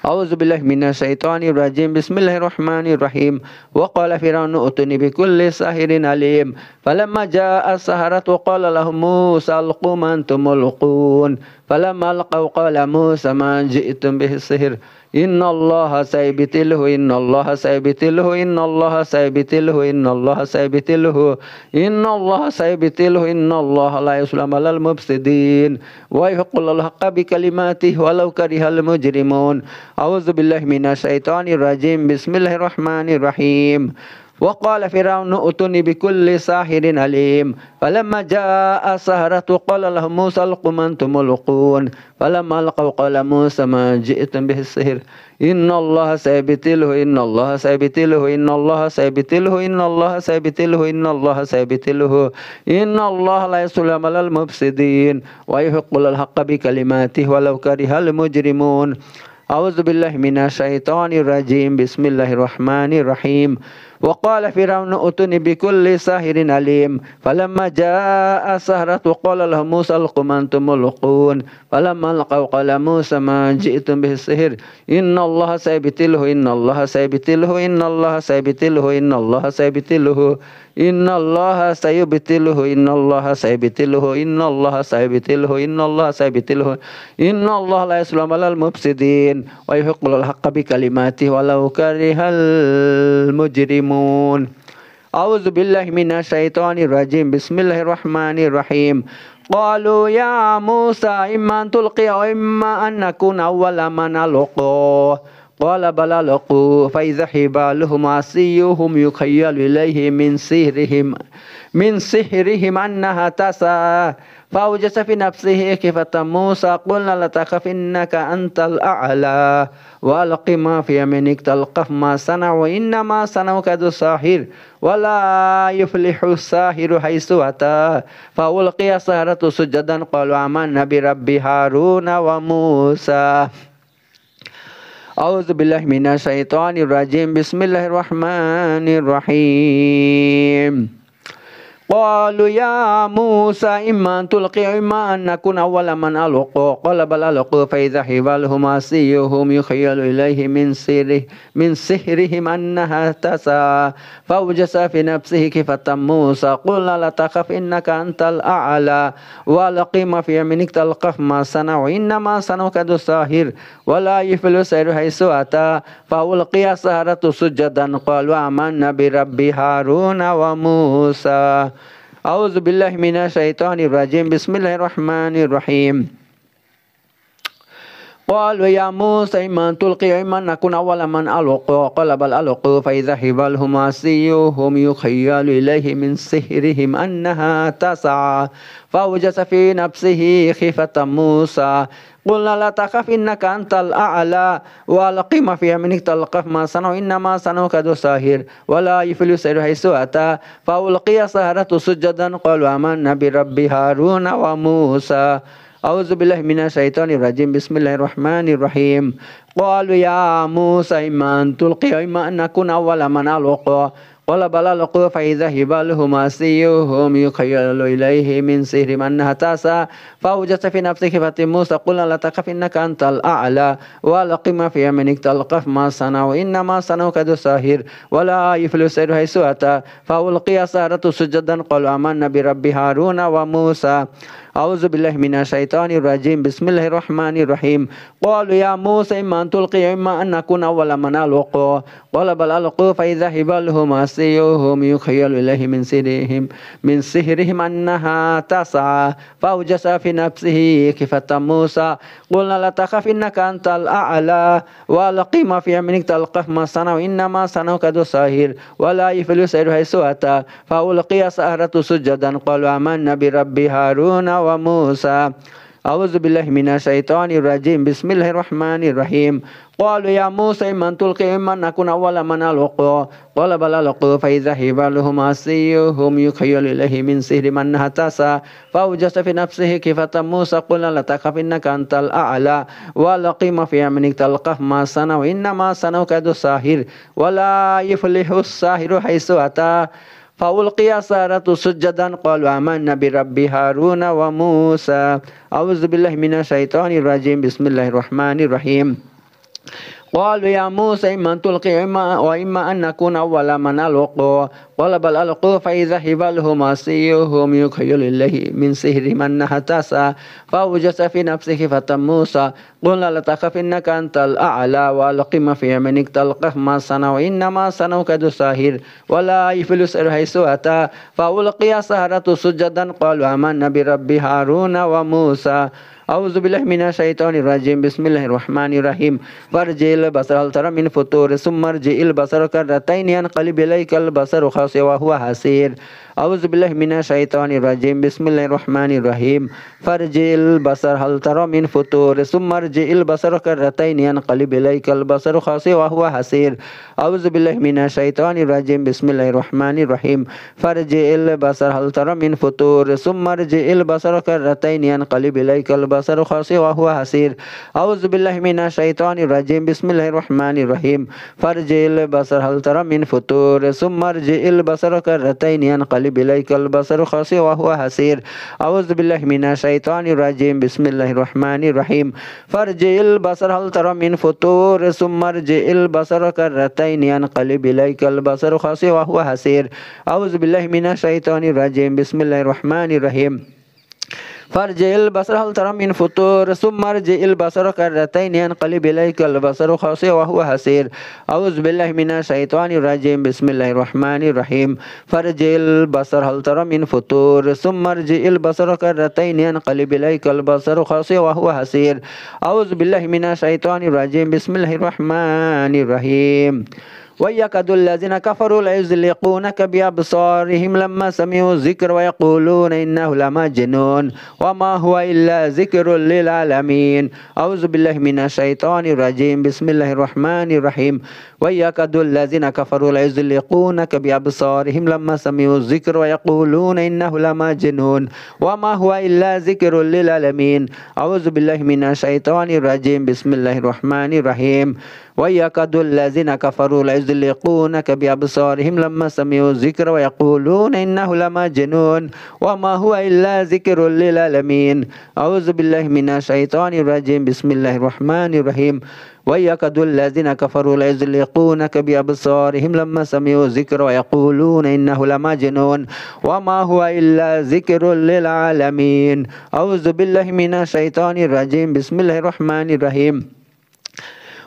أعوذ بالله من الشيطان الرجيم بسم الله الرحمن الرحيم وقال فرعون ائتوني بكل ساحر عليم فلما جاء السحرة قال لهم موسى ألقوا ما أنتم ملقون فلما ألقوا قال موسى ما جئتم به السحر إن الله سيبطله إن الله سيبطله إن الله سيبطله إن الله سيبطله إن الله سيبطله إن الله لا يسلم على المفسدين ويحق الحق بكلماته ولو كره المجرمون أعوذ بالله من الشيطان الرجيم بسم الله الرحمن الرحيم وقال فرعون ائتوني بكل ساحر عليم فلما جاء السحرة قال لهم موسى القوا ما أنتم ملقون فلما ألقوا قال موسى ما جئتم به السحر إن الله سيبطله إن الله سيبطله إن الله سيبطله إن الله سيبطله إن الله سيبطله إن الله لا يسلم على المفسدين ويحق الحق بكلماته ولو كره المجرمون أعوذ بالله من الشيطان الرجيم بسم الله الرحمن الرحيم وقال فرعون ائتوني بكل ساحر عليم فلما جاء السحرة قال لهم موسى القوا ما أنتم ملقون فلما ألقوا قال موسى ما جئتم به السحر إن الله سيبطله إن الله سيبطله إن الله سيبطله إن الله سيبطله إن الله سيبطله إن الله سيبطله إن الله سيبطله إن الله سيبطله إن الله لا يسلم على المفسدين ويحق الحق بكلماته ولو كره المجرمون أعوذ بالله من الشيطان الرجيم بسم الله الرحمن الرحيم قالوا يا موسى إما أن تلقي وإما أن نكون أول من ألقى قال بل ألقوا فإذا حبالهم وعصيهم يخيل إليه من سحرهم أنها تسعى فأوجس في نفسه خيفة موسى قلنا لا تخف إنك أنت الأعلى وألق ما في يمينك تلقف ما صنعوا إنما صنعوا كيد ساحر ولا يفلح الساحر حيث أتى فألقي السحرة سجدا قالوا آمنا برب هارون وموسى أعوذ بالله من الشيطان الرجيم بسم الله الرحمن الرحيم قالوا يا موسى إما أن تلقي وإما أن نكون أول من ألقى قال بل ألقوا فإذا حبالهم وعصيهم يخيل إليه من سحرهم أنها تسعى فأوجس في نفسه خيفة موسى قلنا لا تخف إنك أنت الأعلى وألق ما في يمينك تلقف ما صنعوا إنما صنعوا كيد ساحر ولا يفلح السحر حيث أتى فألقي السحرة سجدا قالوا آمنا برب هارون وموسى أعوذ بالله من الشيطان الرجيم بسم الله الرحمن الرحيم قالوا يا موسى إما أن تلقي وإما أن نكون أول من ألقى قال بل ألقوا فإذا حبالهم وعصيهم يخيل إليه من سحرهم أنها تسعى فأوجس في نفسه خيفة موسى قلنا لا تخف إنك أنت الأعلى وألق ما في يمينك تلقف ما صنعوا إنما صنعوا كيد ساحر ولا يفلح السحر حيث أتى فألقي السحرة سجدا قالوا آمنا برب هارون وموسى أعوذ بالله من الشيطان الرجيم بسم الله الرحمن الرحيم قالوا يا موسى إما أن تلقي وإما أن نكون أول من ألقى قال بل ألقوا فإذا حبالهم وعصيهم يخيل إليه من سحرهم أنها تسعى فأوجس في نفسه خيفة موسى قلنا لا تخف إنك أنت الأعلى وألق ما في يمينك تلقف ما صنعوا إنما صنعوا كيد ساحر ولا يفلح السحر حيث أتى فألقي السحرة سجدا قالوا آمنا برب هارون وموسى أعوذ بالله من الشيطان الرجيم بسم الله الرحمن الرحيم قالوا يا موسى إما أن تلقي وإما أن نكون أول من ألقى قال بل ألقوا فإذا حبالهم وعصيهم يخيل إليه من سحرهم أنها تسعى فأوجس في نفسه خيفة موسى قلنا لا تخف إنك أنت الأعلى وألق ما في يمينك تلقف ما صنعوا إنما صنعوا كيد ساحر ولا يفلح السحر حيث أتى فألقي السحرة سجدا قالوا آمنا برب هارون وموسى أعوذ بالله من الشيطان الرجيم بسم الله الرحمن الرحيم قالوا يا موسى إما أن تلقي إما أن نكون أول من ألقى قال بل ألقوا فإذا حبالهم وعصيهم يخيل إليه من سحرهم أنها تسعى فأوجس في نفسه خيفة موسى قلنا لا تخف إنك أنت الأعلى وألق ما في يمينك تلقف ما صنعوا إنما صنعوا كيد ساحر ولا يفلح الساحر حيث أتى فألقي السحرة سجدا قالوا آمنا برب هارون وموسى أعوذ بالله من الشيطان الرجيم بسم الله الرحمن الرحيم قالوا يا موسى إما أن تلقي وإما أن نكون أول من ألقى قال بل ألقوا فإذا حبالهم عصيهم يخيل إليه من سحرهم أنها تسعى فأوجس في نفسه فتى موسى قل لا تخف إنك أنت الأعلى وألق ما في يمينك تلقف ما صنعوا إنما صنعوا كيد ساحر ولا يفلح السحر حيث أتى فألقي السحرة سجدا قالوا آمنا برب هارون وموسى أعوذ بالله من الشيطان الرجيم بسم الله الرحمن الرحيم فارجع البصر هل ترى من فطور ثم ارجع البصر كرتين ينقلب إليك البصر خاسئا وهو حسير أعوذ بالله من الشيطان الرجيم بسم الله الرحمن الرحيم فارجع البصر هل ترى من فطور ثم ارجع البصر كرتين ينقلب إليك البصر خاسئا وهو حسير أعوذ بالله من الشيطان الرجيم بسم الله الرحمن الرحيم فارجع البصر هل ترى من فطور ثم ارجع البصر كرتين ينقلب إليك البصر خاسئا وهو حسير أعوذ بالله من الشيطان الرجيم بسم الله الرحمن الرحيم فارجع البصر هل ترى من فطور ثم ارجع البصر كرتين ينقلب إليك البصر خاسئا وهو حسير أعوذ بالله من الشيطان الرجيم بسم الله الرحمن الرحيم فارجع البصر هل ترى من فطور ثم ارجع البصر كرتين ينقلب إليك البصر خاسئا وهو حسير أعوذ بالله من الشيطان الرجيم بسم الله الرحمن الرحيم فارجع البصر هل ترى من فطور ثم ارجع البصر كرتين ينقلب إليك البصر خاسئا وهو حسير أعوذ بالله من الشيطان الرجيم بسم الله الرحمن الرحيم فارجع البصر هل ترى من فطور ثم ارجع البصر كرتين ينقلب إليك البصر خاسئا وهو حسير أعوذ بالله من الشيطان الرجيم بسم الله الرحمن الرحيم ويكاد الذين كفروا ليزلقونك بأبصارهم لما سمعوا الذكر ويقولون إنه لمجنون وما هو إلا ذكر للعالمين أعوذ بالله من الشيطان الرجيم بسم الله الرحمن الرحيم ويكاد الذين كفروا ليزلقونك بأبصارهم لما سمعوا الذكر ويقولون إنه لمجنون وما هو إلا ذكر للعالمين أعوذ بالله من الشيطان الرجيم بسم الله الرحمن الرحيم ويكاد الذين كفروا ليزلقونك بأبصارهم لما سمعوا الذكر ويقولون إنه لمجنون وما هو إلا ذكر للعالمين أعوذ بالله من الشيطان الرجيم بسم الله الرحمن الرحيم ويكاد الذين كفروا ليزلقونك بأبصارهم لما سمعوا الذكر ويقولون إنه لمجنون وما هو إلا ذكر للعالمين أعوذ بالله من الشيطان الرجيم بسم الله الرحمن الرحيم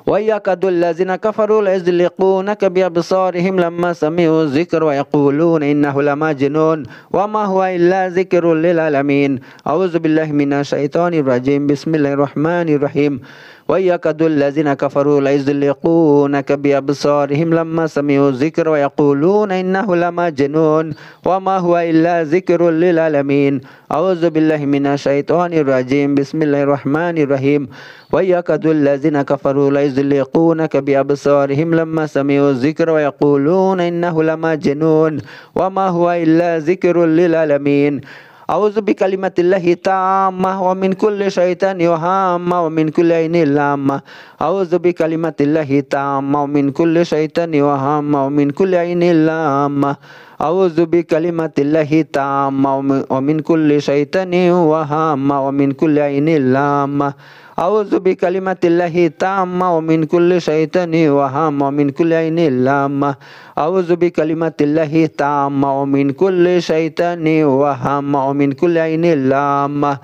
ويكاد الذين كفروا ليزلقونك بأبصارهم لما سمعوا الذكر ويقولون إنه لمجنون وما هو إلا ذكر للعالمين أعوذ بالله من الشيطان الرجيم بسم الله الرحمن الرحيم ويكاد الذين كفروا ليزلقونك بأبصارهم لما سمعوا الذكر ويقولون إنه لمجنون وما هو إلا ذكر للعالمين أعوذ بالله من الشيطان الرجيم بسم الله الرحمن الرحيم ويكاد الذين كفروا ليزلقونك بأبصارهم لما سمعوا الذكر ويقولون إنه لمجنون وما هو إلا ذكر للعالمين أعوذ بكلمات الله التامة ومن كل شيطان وهامة ومن كل عين لامة أعوذ بكلمات الله التامة ومن كل شيطان وهامة ومن كل عين لامة أعوذ بكلمات الله التامة ومن كل شيطان وهامة ومن كل عين لامة أعوذ بكلمات الله التامة ومن كل شيطان وهامة ومن كل عين لامة أعوذ بكلمات الله التامة ومن كل شيطان وهامة ومن كل عين لامة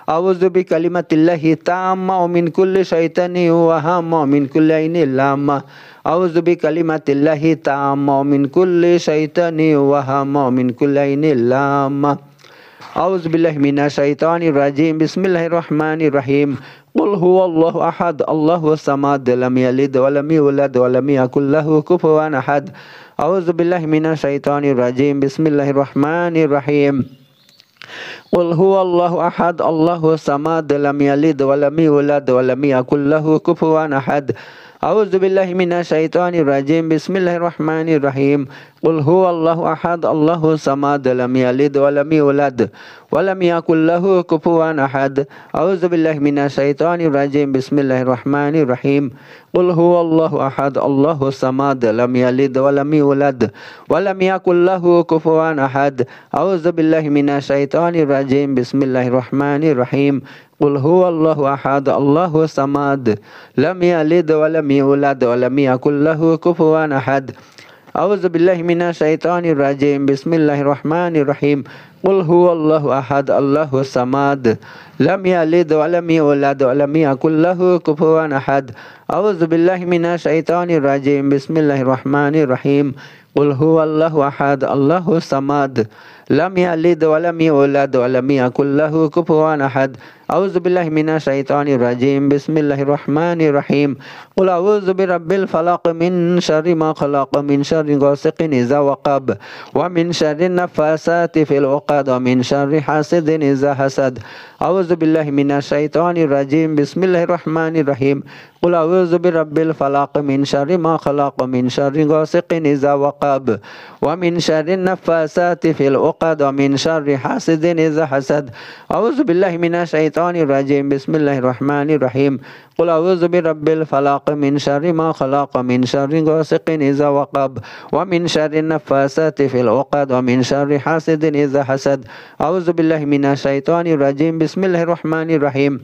أعوذ بكلمات الله التامة ومن كل شيطان وهامة ومن كل عين لامة أعوذ بكلمات الله التامة ومن كل شيطان وهامة ومن كل عين لامة أعوذ بالله من الشيطان الرجيم بسم الله الرحمن الرحيم قل هو الله أحد الله الصمد لم يلد ولم يولد ولم يكن له كفوا أحد أعوذ بالله من الشيطان الرجيم بسم الله الرحمن الرحيم قل هو الله أحد الله الصمد لم يلد ولم يولد ولم يكن له كفوا أحد أعوذ بالله من الشيطان الرجيم بسم الله الرحمن الرحيم قل هو الله أحد الله الصمد لم يلد ولم يولد ولم يكن له كفوا أحد أعوذ بالله من الشيطان الرجيم بسم الله الرحمن الرحيم قل هو الله أحد الله الصمد لم يلد ولم يولد ولم يكن له كفوا أحد أعوذ بالله من الشيطان الرجيم بسم الله الرحمن الرحيم قل هو الله أحد الله الصمد لم يلد ولم يولد ولم يكن له كفوا أحد أعوذ بالله من الشيطان الرجيم بسم الله الرحمن الرحيم قل هو الله أحد الله الصمد لم يلد ولم يولد ولم يكن له كفوا أحد أعوذ بالله من الشيطان الرجيم بسم الله الرحمن الرحيم قل هو الله أحد الله الصمد لم يلد ولم يولد ولم يكن له كفوا أحد أعوذ بالله من الشيطان الرجيم بسم الله الرحمن الرحيم قل أعوذ برب الفلق من شر ما خلق من شر غاسق إذا وقب ومن شر النفاثات في العقد ومن شر حاسد إذا حسد أعوذ بالله من الشيطان الرجيم بسم الله الرحمن الرحيم قل أعوذ برب الفلق من شر ما خلق من شر غاسق إذا وقب ومن شر النفاثات في العقد ومن شر حاسد إذا حسد أعوذ بالله من الشيطان الرجيم بسم الله الرحمن الرحيم قل أعوذ برب الفلق من شر ما خلق من شر غاسق إذا وقب ومن شر النفاثات في العقد ومن شر حاسد إذا حسد أعوذ بالله من الشيطان الرجيم بسم الله الرحمن الرحيم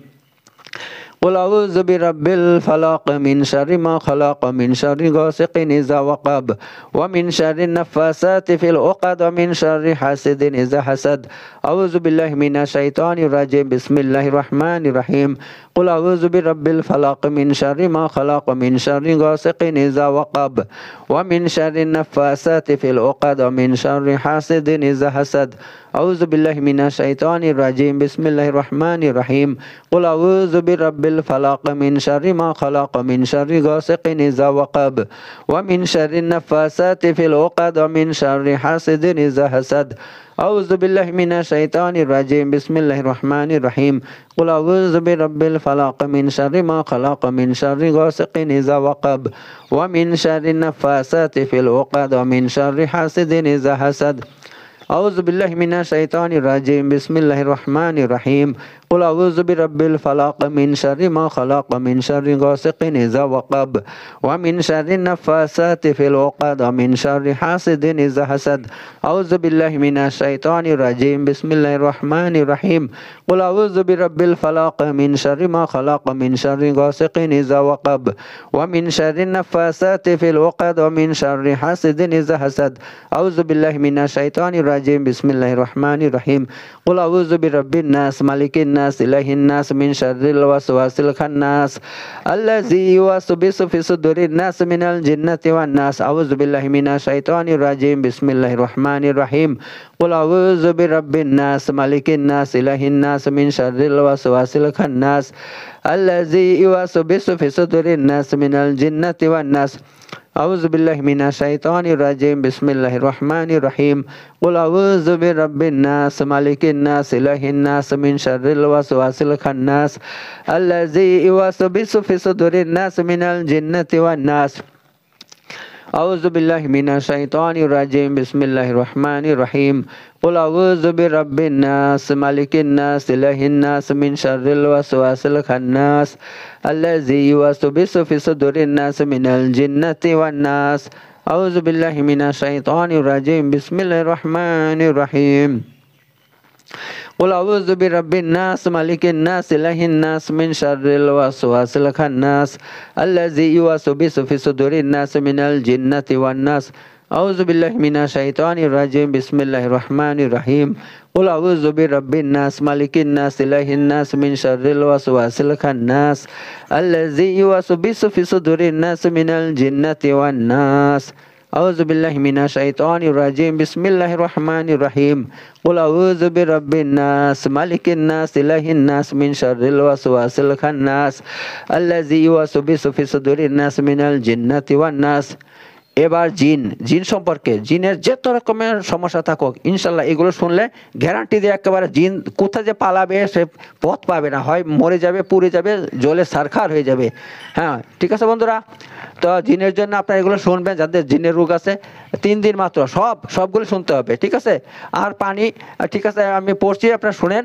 قل أعوذ برب الفلق من شر ما خلق من شر غاسق إذا وقب ومن شر النفاثات في العقد ومن شر حاسد إذا حسد أعوذ بالله من الشيطان الرجيم بسم الله الرحمن الرحيم قل أعوذ برب الفلق من شر ما خلق من شر غاسق إذا وقب ومن شر النفاثات في العقد ومن شر حاسد إذا حسد أعوذ بالله من الشيطان الرجيم بسم الله الرحمن الرحيم قل أعوذ برب الفلق من شر ما خلق من شر غاسق إذا وقب ومن شر النفاثات في العقد ومن شر حاسد إذا حسد أعوذ بالله من الشيطان الرجيم بسم الله الرحمن الرحيم قل أعوذ برب الفلق من شر ما خلق من شر غاسق إذا وقب ومن شر النفاثات في العقد ومن شر حاسد إذا حسد أعوذ بالله من الشيطان الرجيم بسم الله الرحمن الرحيم قل أعوذ برب الفلق من شر ما خلق من شر غاسق إذا وقب ومن شر النفاثات في العقد ومن شر حاسد إذا حسد أعوذ بالله من الشيطان الرجيم بسم الله الرحمن الرحيم قل أعوذ برب الفلق من شر ما خلق من شر غاسق إذا وقب ومن شر النفاثات في العقد ومن شر حاسد إذا حسد أعوذ بالله من الشيطان الرجيم بسم الله الرحمن الرحيم قل أعوذ برب الناس ملك الناس إله الناس من شر الوسواس الخناس الذي يوسوس في صدور الناس من الجنة والناس أعوذ بالله من الشيطان الرجيم بسم الله الرحمن الرحيم قل أعوذ برب الناس ملك الناس إله الناس من شر الوسواس الخناس الذي يوسوس في صدور الناس من الجنة والناس أعوذ بالله من الشيطان الرجيم بسم الله الرحمن الرحيم قل أعوذ برب الناس ملك الناس إله الناس من شر الوسواس الخناس الذي يوسوس في صدور الناس من الجنة والناس أعوذ بالله من الشيطان الرجيم بسم الله الرحمن الرحيم قل أعوذ برب الناس ملك الناس إله الناس من شر الوسواس الخناس الذي يوسوس في صدور الناس من الجنة والناس أعوذ بالله من الشيطان الرجيم بسم الله الرحمن الرحيم قل أعوذ برب الناس ملك الناس إله الناس من شر الوسواس الخناس الذي يوسوس في صدور الناس من الجنة والناس أعوذ بالله من الشيطان الرجيم بسم الله الرحمن الرحيم قل أعوذ برب الناس ملك الناس إله الناس من شر الوسواس الخناس الذي يوسوس في صدور الناس من الجنة والناس أعوذ بالله من الشيطان الرجيم بسم الله الرحمن الرحيم قل أعوذ برب الناس ملك الناس إله الناس من شر الوسواس الخناس الذي يوسوس في صدور الناس من الجنة والناس এবার জিন সম্পর্কে জিনের যত রকমের সমস্যা থাকুক ইনশাল্লাহ এগুলো শুনলে গ্যারান্টি দিয়ে একেবারে জিন কোথায় যে পালাবে সে পথ পাবে না, হয় মরে যাবে, পুড়ে যাবে, জলে সারখার হয়ে যাবে। হ্যাঁ ঠিক আছে বন্ধুরা, তো জিনের জন্য আপনারা এগুলো শুনবেন, যাদের জিনের রোগ আছে 3 দিন মাত্র সবগুলো শুনতে হবে, ঠিক আছে। আর পানি, ঠিক আছে আমি পড়ছি আপনারা শুনেন।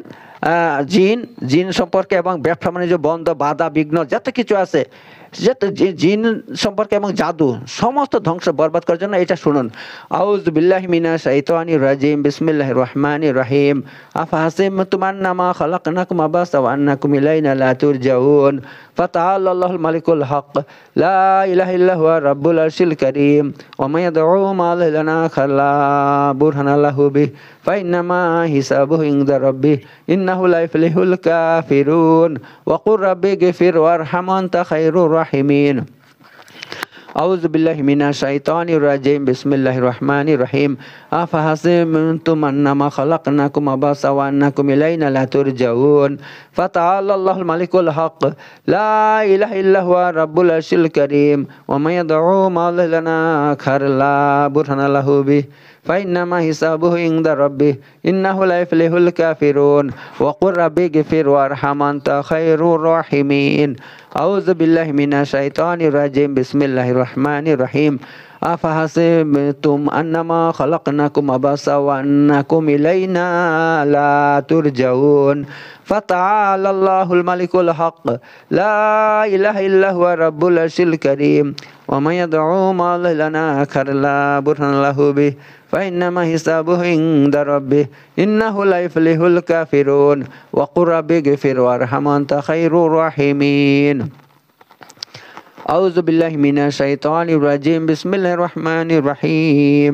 জিন সম্পর্কে এবং ব্যবসা বাণিজ্য বন্ধ, বাধা বিঘ্ন যত কিছু আছে যত জিন সম্পর্কে এবং জাদু সমস্ত ধ্বংস বরবাদ করার জন্য এটা শুনুন। আউযু বিল্লাহি মিনাশ শাইতানির রাজিম, বিসমিল্লাহির রহমানির রহিম। আফাহাসিবতুম আন্নামা খালাকনাকুম আবাসা ওয়া আন্নাকুম ইলাইনা লা তুরজাউন ফাতাআল্লাহুল মালিকুল হক লা ইলাহা ইল্লা হুয়া রাব্বুল আরশিল কারীম ওয়া মা ইয়াদউ মা লানা খালা বুরহানা লাহু বিহি ফাইন্নামা হিসাবুহু ইনদা রাব্বিহি ইন্নাহু লা ইফলিহুল কাফিরুন ওয়া কুর রাব্বিগফির ওয়ারহাম আনতা খায়রুর রাহিমিন। আউযু বিল্লাহি মিনাশ শাইতানির রাজিম, বিসমিল্লাহির রহমানির রহিম। আফাহাসিবতুম আন্নামা খালাকনাকুম আবাসা ওয়া আন্নাকুম ইলাইনা লা তুরজাউন ফাতাআল্লাহুল মালিকুল হক লা ইলাহা ইল্লা হুয়া রাব্বুল আরশিল কারীম ওয়া মা ইয়াদউ মা লানা খালা বুরহানা লাহু বিহি ফাইন্নামা হিসাবুহু ইনদা রাব্বিহি ইন্নাহু লা ইফলিহুল কাফিরুন ওয়া কুর রাব্বিগফির ওয়ারহাম আনতা খায়রুর রাহিমিন। আউযু বিল্লাহি মিনাশ শাইতানির রাজিম, বিসমিল্লাহির রহমানির রহিম। আফাহাসিবতুম আন্নামা খালাকনাকুম আবাসা ওয়া আন্নাকুম ইলাইনা লা তুরজাউন ফাতাআল্লাহুল মালিকুল হক লা ইলাহা ইল্লা হুয়া রাব্বুল আরশিল কারীম ওয়া মা ইয়াদউ মা লানা খালা বুরহানা লাহু বিহি ফাইন্নামা হিসাবুহু ইনদা রাব্বিহি ইন্নাহু লা ইফলিহুল কাফিরুন ওয়া কুর রাব্বিগফির ওয়ারহাম আনতা খায়রুর রাহিমিন। আউযু বিল্লাহি মিনাশ শাইতানির রাজিম, বিসমিল্লাহির রহমানির রহিম।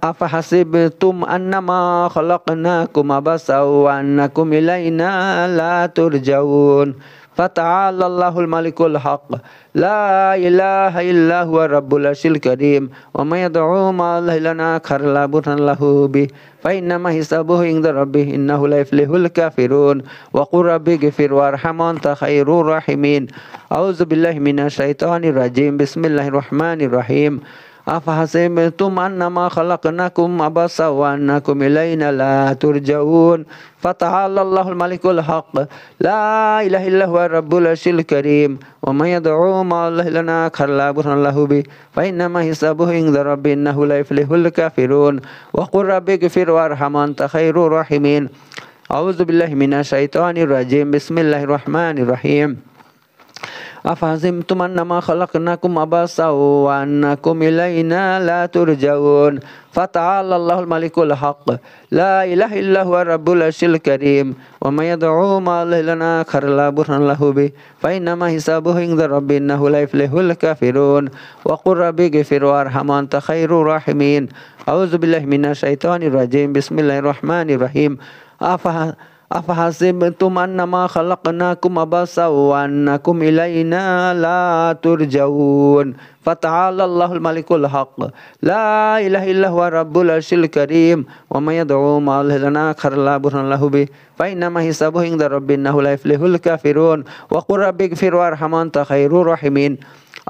আফাহাসিবতুম আন্নামা খালাকনাকুম আবাসা ওয়া আন্নাকুম ইলাইনা লা তুরজাউন ফাতাআল্লাহুল মালিকুল হক লা ইলাহা ইল্লা হুয়া রাব্বুল আরশিল কারীম ওয়া মা ইয়াদউ মা লানা খালা বুরহানা লাহু বিহি ফাইন্নামা হিসাবুহু ইনদা রাব্বিহি ইন্নাহু লা ইফলিহুল কাফিরুন ওয়া কুর রাব্বিগফির ওয়ারহাম আনতা খায়রুর রাহিমিন। আউযু বিল্লাহি মিনাশ শাইতানির রাজিম, বিসমিল্লাহির রহমানির রহিম। আফাহাসিবতুম আন্নামা খালাকনাকুম আবাসা ওয়া আন্নাকুম ইলাইনা লা তুরজাউন ফাতাআল্লাহুল মালিকুল হক লা ইলাহা ইল্লা হুয়া রাব্বুল আরশিল কারীম ওয়া মা ইয়াদউ মা লানা খালা বুরহানা লাহু বিহি ফাইন্নামা হিসাবুহু ইনদা রাব্বিহি ইন্নাহু লা ইফলিহুল কাফিরুন ওয়া কুর রাব্বিগফির ওয়ারহাম আনতা খায়রুর রাহিমিন। আউযু বিল্লাহি মিনাশ শাইতানির রাজিম, বিসমিল্লাহির রহমানির রহিম। আফাহাসিবতুম আন্নামা খালাকনাকুম আবাসা ওয়া আন্নাকুম ইলাইনা লা তুরজাউন ফাতাআল্লাহুল মালিকুল হক লা ইলাহা ইল্লা হুয়া রাব্বুল আরশিল কারীম ওয়া মা ইয়াদউ মা লানা খালা বুরহানা লাহু বিহি ফাইন্নামা হিসাবুহু ইনদা রাব্বিহি ইন্নাহু লা ইফলিহুল কাফিরুন ওয়া কুর রাব্বিগফির ওয়ারহাম আনতা খায়রুর রাহিমিন। আউযু বিল্লাহি মিনাশ শাইতানির রাজিম, বিসমিল্লাহির রহমানির রহিম। আফাহাসিবতুম আন্নামা খালাকনাকুম আবাসা ওয়া আন্নাকুম ইলাইনা লা তুরজাউন ফাতাআল্লাহুল মালিকুল হক লা ইলাহা ইল্লা হুয়া রাব্বুল আরশিল কারীম ওয়া মা ইয়াদউ মা লানা খালা বুরহানা লাহু বিহি ফাইন্নামা হিসাবুহু ইনদা রাব্বিহি ইন্নাহু লা ইফলিহুল কাফিরুন ওয়া কুর রাব্বিগফির ওয়ারহাম আনতা খায়রুর রাহিমিন।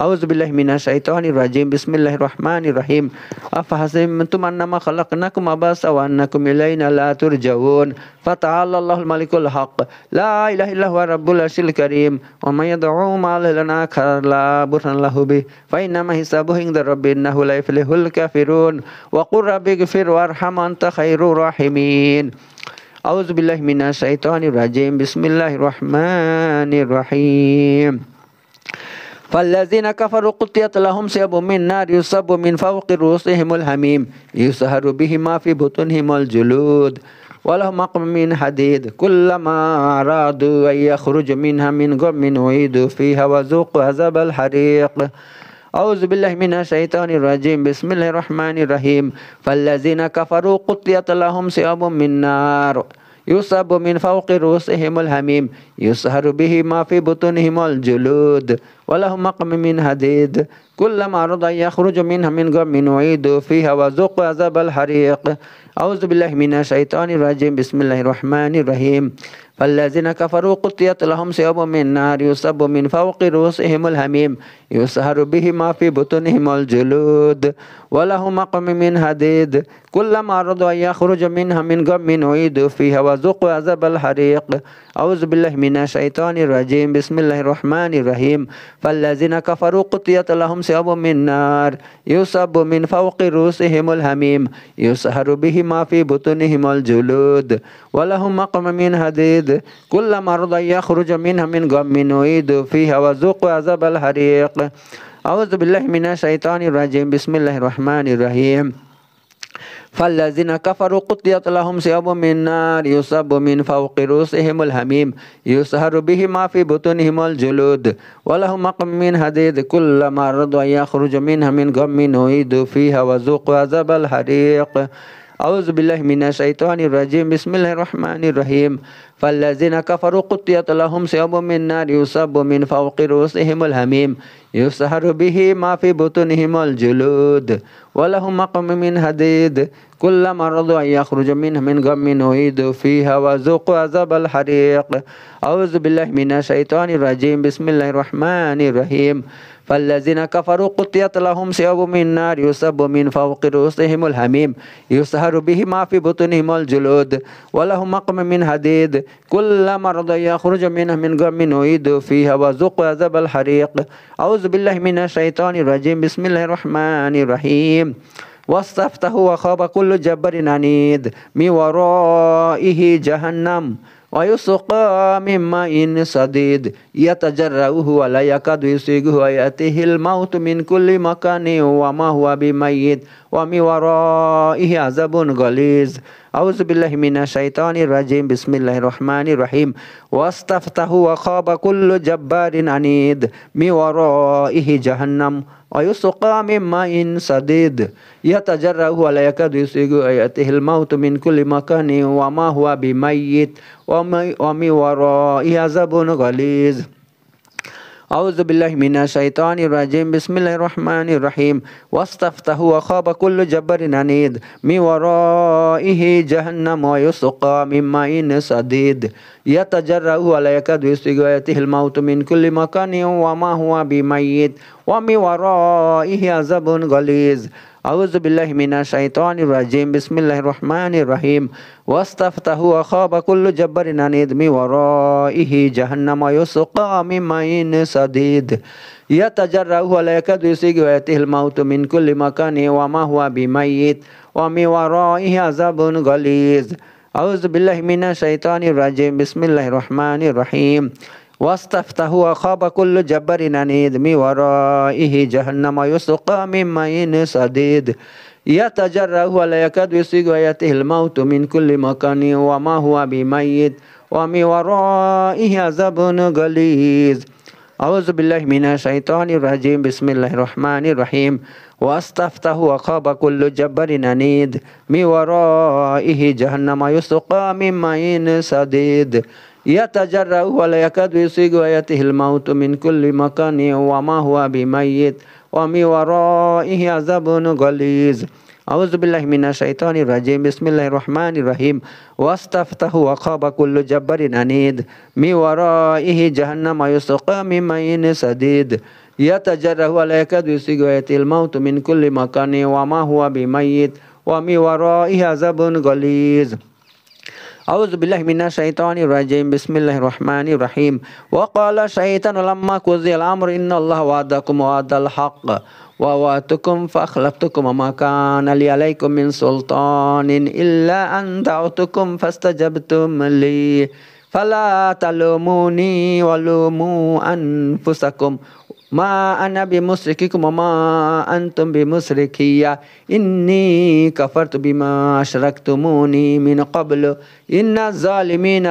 আউযু বিল্লাহি মিনাশ শাইতানির রাজিম, বিসমিল্লাহির রহমানির রহিম। আফাহাসিবতুম আন্নামা খালাকনাকুম আবাসা ওয়া আন্নাকুম ইলাইনা লা তুরজাউন ফাতাআল্লাহুল মালিকুল হক লা ইলাহা ইল্লা হুয়া রাব্বুল আরশিল কারীম ওয়া মা ইয়াদউ মা লানা খালা বুরহানা লাহু বিহি ফাইন্নামা হিসাবুহু ইনদা রাব্বিহি ইন্নাহু লা ইফলিহুল কাফিরুন ওয়া কুর রাব্বিগফির ওয়ারহাম আনতা খায়রুর রাহিমিন। আউযু বিল্লাহি মিনাশ শাইতানির রাজিম, বিসমিল্লাহির রহমানির রহিম। فالذين كفروا قطعت لهم ثياب من نار يصب من فوق رؤوسهم الحميم يسهر به ما في بطونهم الجلود ولهم مقام من حديد كلما أرادوا أن يخرجوا منها من غم أعيدوا فيها وذوقوا عذاب الحريق. أعوذ بالله من الشيطان الرجيم، بسم الله الرحمن الرحيم. فالذين كفروا قطعت لهم ثياب من نار يصب من فوق رؤوسهم الحميم يسهر به ما في بطونهم الجلود ولهم مقام من حديد كلما أرادوا أن يخرجوا منها من غم أعيدوا فيها وذوقوا عذاب الحريق. أعوذ بالله من الشيطان الرجيم، بسم الله الرحمن الرحيم. فالذين كفروا قطعت لهم ثياب من نار يصب من فوق رؤوسهم الحميم يسهر به ما في بطونهم الجلود ولهم مقام من حديد كلما أرادوا أن يخرجوا منها من غم أعيدوا فيها وذوقوا عذاب الحريق. أعوذ بالله من الشيطان الرجيم، بسم الله الرحمن الرحيم. فالذين كفروا قطعت لهم ثياب من نار يصب من فوق رؤوسهم الحميم يسحر به ما في بطونهم الجلود ولهم مقام من حديد كلما أراد يخرج منها من غم نعيدوا فيها وذوقوا عذاب الحريق. أعوذ بالله من الشيطان الرجيم. بسم الله الرحمن الرحيم. فالذين كفروا قطعت لهم ثياب من نار يصب من فوق رؤوسهم الحميم يسحر به ما في بطونهم الجلود ولهم مقام من حديد كلما أرادوا أن يخرج منها من غم نعيدوا فيها وذوقوا عذاب الحريق. أعوذ بالله من الشيطان الرجيم. بسم الله الرحمن الرحيم. فالذين كفروا قطعت لهم ثياب من نار يصب من فوق رؤوسهم الحميم يسحر به ما في بطونهم الجلود ولهم مقام من حديد كلما أرادوا أن يخرج منها من غم نعيدوا فيها وذوقوا عذاب الحريق. أعوذ بالله من الشيطان الرجيم. بسم الله الرحمن الرحيم. فالذين كفروا قطعت لهم ثياب من نار يصب من فوق رؤوسهم الحميم يسحر به ما في بطونهم الجلود ولهم مقام من حديد كلما أرادوا أن يخرج منها من غم نعيدوا فيها وذوقوا عذاب الحريق. أعوذ بالله من الشيطان الرجيم. بسم الله الرحمن الرحيم. واستفتحوا وخاب كل جبار عنيد من ورائه جهنم ويسقى من ماء صديد يتجرعه ولا يكاد يسيغه ويأتيه الموت من كل مكان وما هو بميت ومن ورائه عذاب غليظ. أعوذ بالله من الشيطان الرجيم. بسم الله الرحمن الرحيم. واستفتحوا وخاب كل جبار عنيد من ورائه جهنم ويسقى من ماء صديد يتجرعه ولا يكاد يسيغه ويأتيه الموت من كل مكان وما هو بميت ومن ورائه عذاب غليظ. أعوذ بالله من الشيطان الرجيم. بسم الله الرحمن الرحيم. واستفتحوا وخاب كل جبار عنيد من ورائه جهنم ويسقى من ماء صديد يتجرعه ولا يكاد يسيغه ويأتيه الموت من كل مكان وما هو بميت ومن ورائه عذاب غليظ. أعوذ بالله من الشيطان الرجيم. بسم الله الرحمن الرحيم. واستفتحوا وخاب كل جبار عنيد من ورائه جهنم ويسقى من ماء صديد يتجرعه ولا يكاد يسيغه ويأتيه الموت من كل مكان وما هو بميت ومن ورائه عذاب غليظ. أعوذ بالله من الشيطان الرجيم. بسم الله الرحمن الرحيم. واستفتحوا وخاب كل جبار عنيد من ورائه جهنم ويسقى من ماء صديد يتجرعه ولا يكاد يسيغه ويأتيه الموت من كل مكان وما هو بميت ومن ورائه عذاب غليظ. أعوذ بالله من الشيطان الرجيم. بسم الله الرحمن الرحيم. واستفتحوا وخاب كل جبار عنيد من ورائه جهنم ويسقى من ماء صديد يتجرعه ولا يكاد يسيغه ويأتيه الموت من كل مكان وما هو بميت ومن ورائه عذاب غليظ. أعوذ بالله من الشيطان الرجيم. بسم الله الرحمن الرحيم. واستفتحوا وخاب كل جبار عنيد من ورائه جهنم ويسقى من ماء صديد يتجرعه ولا يكاد يسيغه ويأتيه الموت من كل مكان وما هو بميت ومن ورائه عذاب غليظ. أعوذ بالله من الشيطان الرجيم. بسم الله الرحمن الرحيم. وقال الشيطان لما قضي الأمر إن الله وعدكم وعد الحق ووعدتكم فأخلفتكم وما كان لي عليكم من سلطان إلا أن دعوتكم فاستجبتم لي فلا تلوموني ولوموا أنفسكم ما أنا بمشرككم وما أنتم بمشركي إني كفرت بما أشركتموني من قبل إن الظالمين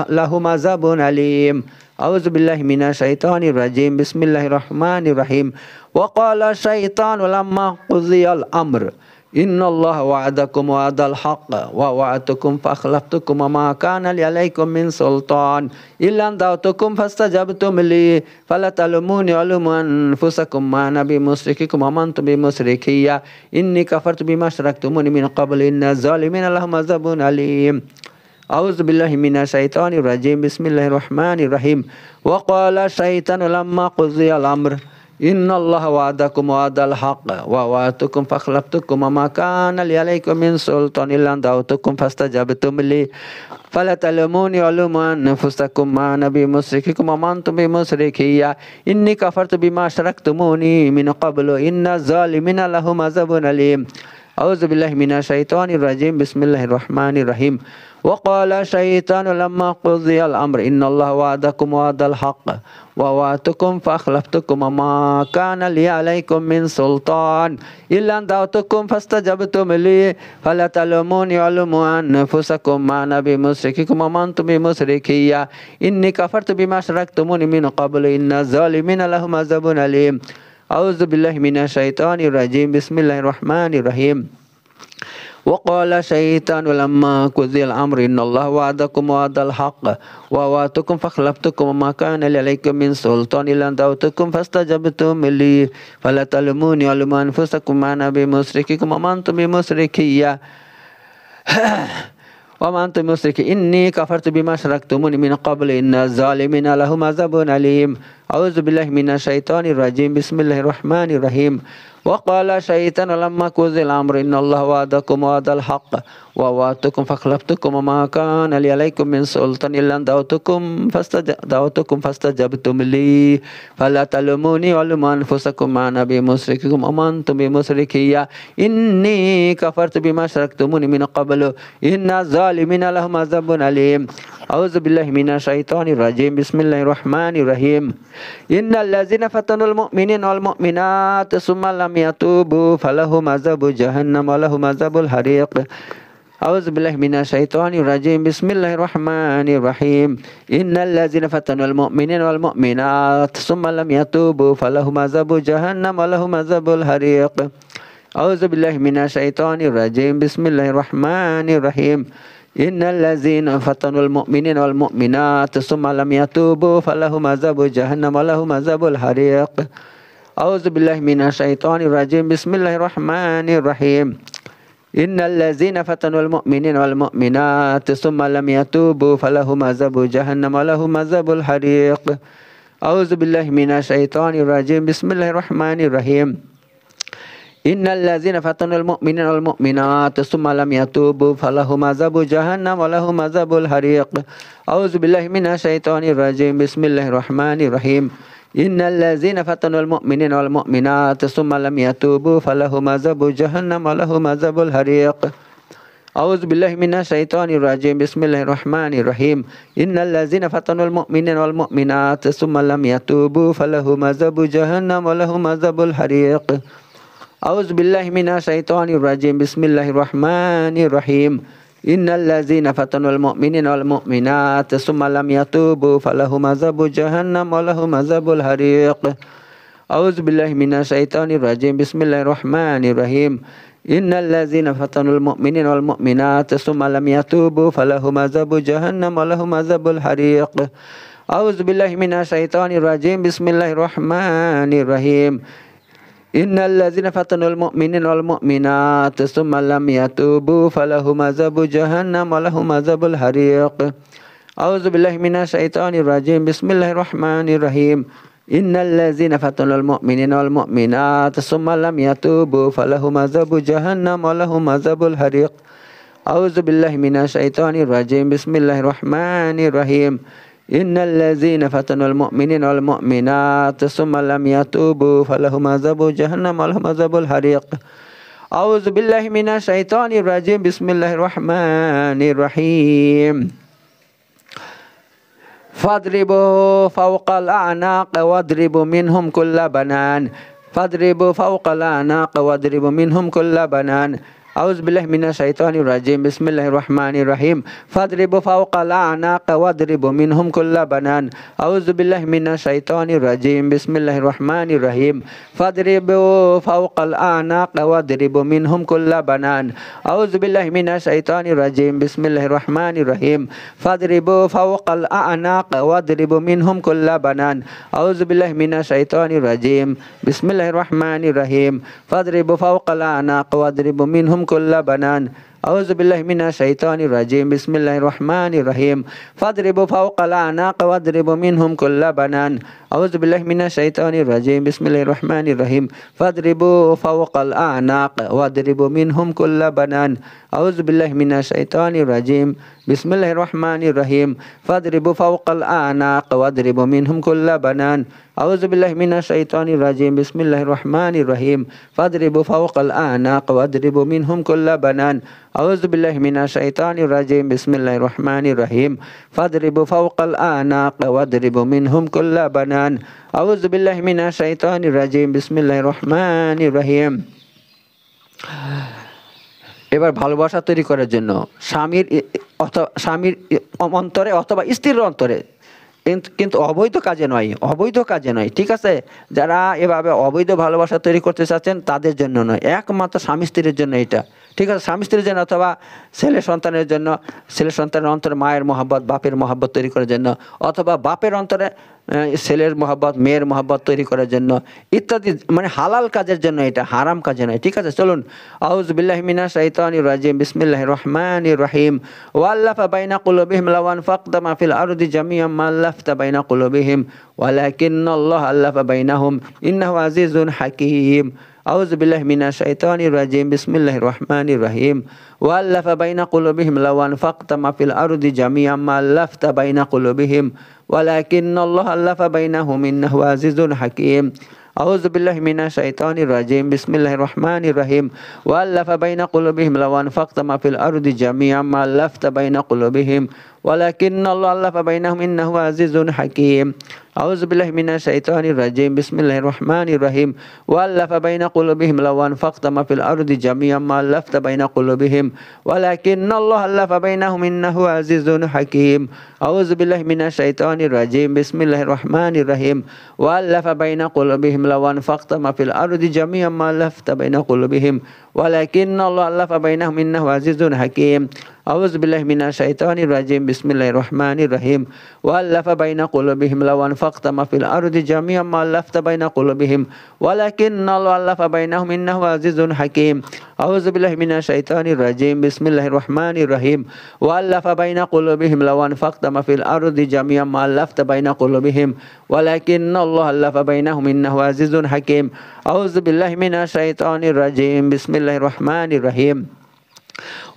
لهم عذاب أليم. أعوذ بالله من الشيطان الرجيم. بسم الله الرحمن الرحيم. وقال الشيطان لما قضي الأمر إن الله وعدكم وعد الحق ووعدتكم فأخلفتكم وما كان لي عليكم من سلطان إلا أن دعوتكم فاستجبتم لي فلا تلوموني ولوموا أنفسكم ما أنا بمشرككم وما أنتم بمشركي إني كفرت بما أشركتموني من قبل إن الظالمين لهم عذاب أليم. أعوذ بالله من الشيطان الرجيم. بسم الله الرحمن الرحيم. وقال الشيطان لما قضي الأمر إن الله وعدكم وعد الحق ووعدتكم فأخلفتكم وما كان لي عليكم من سلطان إلا أن دعوتكم فاستجبتم لي فلا تلوموني ولوموا أنفسكم ما أنا بمشرككم وما أنتم بمشركي إني كفرت بما أشركتموني من قبل إن الظالمين لهم عذاب أليم أعوذ بالله من الشيطان الرجيم بسم الله الرحمن الرحيم وقال الشيطان لما قضي الأمر إن الله وعدكم وعد الحق ووعدتكم فأخلفتكم وما كان لي عليكم من سلطان إلا أن دعوتكم فاستجبتم لي فلا تلوموني ولوموا أنفسكم ما أنا بمشرككم وما أنتم بمشركي إني كفرت بما أشركتموني من قبل إن الظالمين لهم عذاب أليم أعوذ بالله من الشيطان الرجيم بسم الله الرحمن الرحيم وقال الشيطان لما قضي الأمر إن الله وعدكم وعد الحق ووعدتكم فأخلفتكم وما كان لي عليكم من سلطان إلا أن دعوتكم فاستجبتم لي فلا تلوموني ولوموا أنفسكم ما أنا بمشرككم وما أنتم بمشركي وما أنتم بمشركي إني كفرت بما أشركتموني من قبل إن الظالمين لهم عذاب أليم أعوذ بالله من الشيطان الرجيم بسم الله الرحمن الرحيم وقال الشيطان لما قضي الأمر إن الله وعدكم وعد الحق ووعدتكم فأخلفتكم وما كان لي عليكم من سلطان إلا أن دعوتكم فاستجبتم لي فلا تلوموني ولوموا أنفسكم ما أنا بمشرككم وما أنتم بمشركي إني كفرت بما أشركتموني من قبل إن الظالمين لهم عذاب أليم أعوذ بالله من الشيطان الرجيم بسم الله الرحمن الرحيم إن الذين فتنوا المؤمنين والمؤمنات ثم لم يتوبوا فلهم عذاب جهنم ولهم عذاب الحريق أعوذ بالله من الشيطان الرجيم بسم الله الرحمن الرحيم إن الذين فتنوا المؤمنين والمؤمنات ثم لم يتوبوا فلهم عذاب جهنم ولهم عذاب الحريق أعوذ بالله من الشيطان الرجيم بسم الله الرحمن الرحيم إن الذين فتنوا المؤمنين والمؤمنات ثم لم يتوبوا فلهم عذاب جهنم ولهم عذاب الحريق أعوذ بالله من الشيطان الرجيم بسم الله الرحمن الرحيم إن الذين فتنوا المؤمنين والمؤمنات ثم لم يتوبوا فلهم عذاب جهنم ولهم عذاب الحريق أعوذ بالله من الشيطان الرجيم بسم الله الرحمن الرحيم إن الذين فتنوا المؤمنين والمؤمنات ثم لم يتوبوا فلهم عذاب جهنم ولهم عذاب الحريق أعوذ بالله من الشيطان الرجيم بسم الله الرحمن الرحيم إن الذين فتنوا المؤمنين والمؤمنات ثم لم يتوبوا فلهم عذاب جهنم ولهم عذاب الحريق أعوذ بالله من الشيطان الرجيم بسم الله الرحمن الرحيم إن الذين فتنوا المؤمنين والمؤمنات ثم لم يتوبوا فلهم عذاب جهنم ولهم عذاب الحريق أعوذ بالله من الشيطان الرجيم بسم الله الرحمن الرحيم إن الذين فتنوا المؤمنين والمؤمنات ثم لم يتوبوا فلهم عذاب جهنم ولهم عذاب الحريق أعوذ بالله من الشيطان الرجيم بسم الله الرحمن الرحيم إن الذين فتنوا المؤمنين والمؤمنات ثم لم يتوبوا فلهم عذاب جهنم ولهم عذاب الحريق أعوذ بالله من الشيطان الرجيم بسم الله الرحمن الرحيم إن الذين فتنوا المؤمنين والمؤمنات ثم لم يتوبوا فلهم عذاب جهنم ولهم عذاب الحريق أعوذ بالله من الشيطان الرجيم بسم الله الرحمن الرحيم إن الذين فتنوا المؤمنين والمؤمنات ثم لم يتوبوا فلهم عذاب جهنم ولهم عذاب الحريق أعوذ بالله من الشيطان الرجيم بسم الله الرحمن الرحيم إن الذين فتنوا المؤمنين والمؤمنات ثم لم يتوبوا فلهم عذاب جهنم ولهم عذاب الحريق أعوذ بالله من الشيطان الرجيم بسم الله الرحمن الرحيم فاضربوا فوق الأعناق واضربوا منهم كل بنان فاضربوا فوق الأعناق واضربوا منهم كل بنان أعوذ بالله من الشيطان الرجيم بسم الله الرحمن الرحيم فاضربوا فوق الأعناق واضربوا منهم كل بنان أعوذ بالله من الشيطان الرجيم بسم الله الرحمن الرحيم فاضربوا فوق الأعناق واضربوا منهم كل بنان أعوذ بالله من الشيطان الرجيم بسم الله الرحمن الرحيم فاضربوا فوق الأعناق واضربوا منهم كل بنان أعوذ بالله من الشيطان الرجيم بسم الله الرحمن الرحيم فاضربوا فوق الأعناق واضربوا منهم كل بنان أعوذ بالله من الشيطان الرجيم بسم الله الرحمن الرحيم فاضربوا فوق الأعناق واضربوا منهم كل بنان أعوذ بالله من الشيطان الرجيم بسم الله الرحمن الرحيم فاضربوا فوق الأعناق واضربوا منهم كل بنان أعوذ بالله من الشيطان الرجيم بسم الله الرحمن الرحيم فاضربوا فوق الأعناق واضربوا منهم كل بنان أعوذ بالله من الشيطان الرجيم بسم الله الرحمن الرحيم فاضربوا فوق الأعناق واضربوا منهم كل بنان أعوذ بالله من الشيطان الرجيم بسم الله الرحمن الرحيم فاضربوا فوق الأعناق واضربوا منهم كل بنان أعوذ بالله من الشيطان الرجيم بسم الله الرحمن الرحيم এবার ভালোবাসা তৈরি করার জন্য স্বামীর অন্তরে অথবা স্ত্রীর অন্তরে, কিন্তু অবৈধ কাজে নয়, ঠিক আছে? যারা এভাবে অবৈধ ভালোবাসা তৈরি করতে চাচ্ছেন তাদের জন্য নয়, একমাত্র স্বামী স্ত্রীর জন্য এটা, ঠিক আছে? স্বামী স্ত্রীর জন্য অথবা ছেলে সন্তানের অন্তরে মায়ের মহব্বত, বাপের মহব্বত তৈরি করার জন্য, অথবা বাপের অন্তরে ছেলের মহব্বত, মেয়ের মহব্বত তৈরি করার জন্য ইত্যাদি, মানে হালাল কাজের জন্য, এটা হারাম কাজে নয়, ঠিক আছে? চলুন। আউযু বিল্লাহি মিনাশ শাইতানির রাজিম বিসমিল্লাহির রহমানির রহিম ওয়াল্লাফা বাইনা কুলুবিহিম লাও আনফাকতা মা ফিল আরদি জামিআন মা আল্লাফতা বাইনা কুলুবিহিম ওয়ালাকিন্নাল্লাহা আল্লাফা বাইনাহুম ইন্নাহু আজিজুন হাকীম أعوذ بالله من الشيطان الرجيم بسم الله الرحمن الرحيم وألف بين قلوبهم لو أنفقت ما في الأرض جميعا ما ألفت بين قلوبهم ولكن الله ألف بينهم إنه عزيز حكيم أعوذ بالله من الشيطان الرجيم بسم الله الرحمن الرحيم وألف بين قلوبهم لو أنفقت ما في الأرض جميعا ما ألفت بين قلوبهم ولكن الله ألف بينهم إنه عزيز حكيم أعوذ بالله من الشيطان الرجيم بسم الله الرحمن الرحيم وألف بين قلوبهم لو أنفقت ما في الأرض جميعا ما ألفت بين قلوبهم ولكن الله ألف بينهم إنه عزيز حكيم أعوذ بالله من الشيطان الرجيم بسم الله الرحمن الرحيم وألف بين قلوبهم لو أنفقت ما في الأرض جميعا ما ألفت بين قلوبهم ولكن الله ألف بينهم إنه عزيز حكيم أعوذ بالله من الشيطان الرجيم بسم الله الرحمن الرحيم وألف بين قلوبهم لو أنفقت ما في الأرض جميعا ما ألفت بين قلوبهم ولكن الله ألف بينهم إنه عزيز حكيم أعوذ بالله من الشيطان الرجيم بسم الله الرحمن الرحيم وألف بين قلوبهم لو أنفقت ما في الأرض جميعا ما ألفت بين قلوبهم ولكن الله ألف بينهم إنه عزيز حكيم أعوذ بالله من الشيطان الرجيم بسم الله الرحمن الرحيم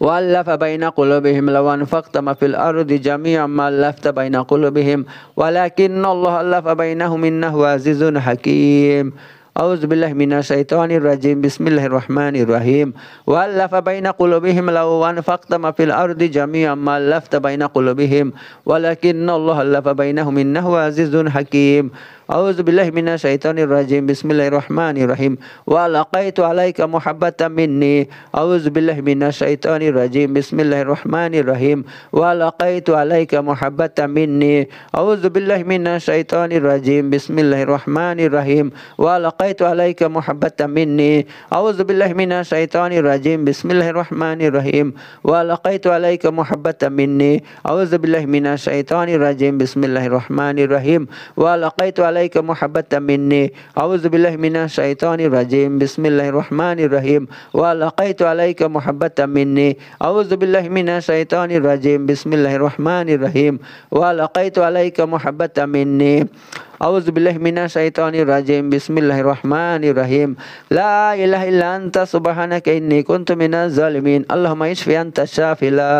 وألف بين قلوبهم لو أنفقت ما في الأرض جميعا ما ألفت بين قلوبهم ولكن الله ألف بينهم إنه عزيز حكيم أعوذ بالله من الشيطان الرجيم بسم الله الرحمن الرحيم وألف بين قلوبهم لو أنفقت ما في الأرض جميعا ما ألفت بين قلوبهم ولكن الله ألف بينهم إنه عزيز حكيم أعوذ بالله من الشيطان الرجيم بسم الله الرحمن الرحيم وألقيت عليك محبة مني أعوذ بالله من الشيطان الرجيم بسم الله الرحمن الرحيم وألقيت عليك محبة مني أعوذ بالله من الشيطان الرجيم بسم الله الرحمن الرحيم وألقيت عليك محبة مني أعوذ بالله من الشيطان الرجيم بسم الله الرحمن الرحيم وألقيت عليك محبة مني أعوذ بالله من الشيطان الرجيم بسم الله الرحمن الرحيم وألقيت عليك محبة مني أعوذ بالله من الشيطان الرجيم بسم الله الرحمن الرحيم وألقيت عليك محبة مني أعوذ بالله من الشيطان الرجيم بسم الله الرحمن الرحيم وألقيت عليك محبة مني أعوذ بالله من الشيطان الرجيم بسم الله الرحمن الرحيم لا إله إلا أنت سبحانك إني كنت من الظالمين اللهم اشف أنت الشافي لا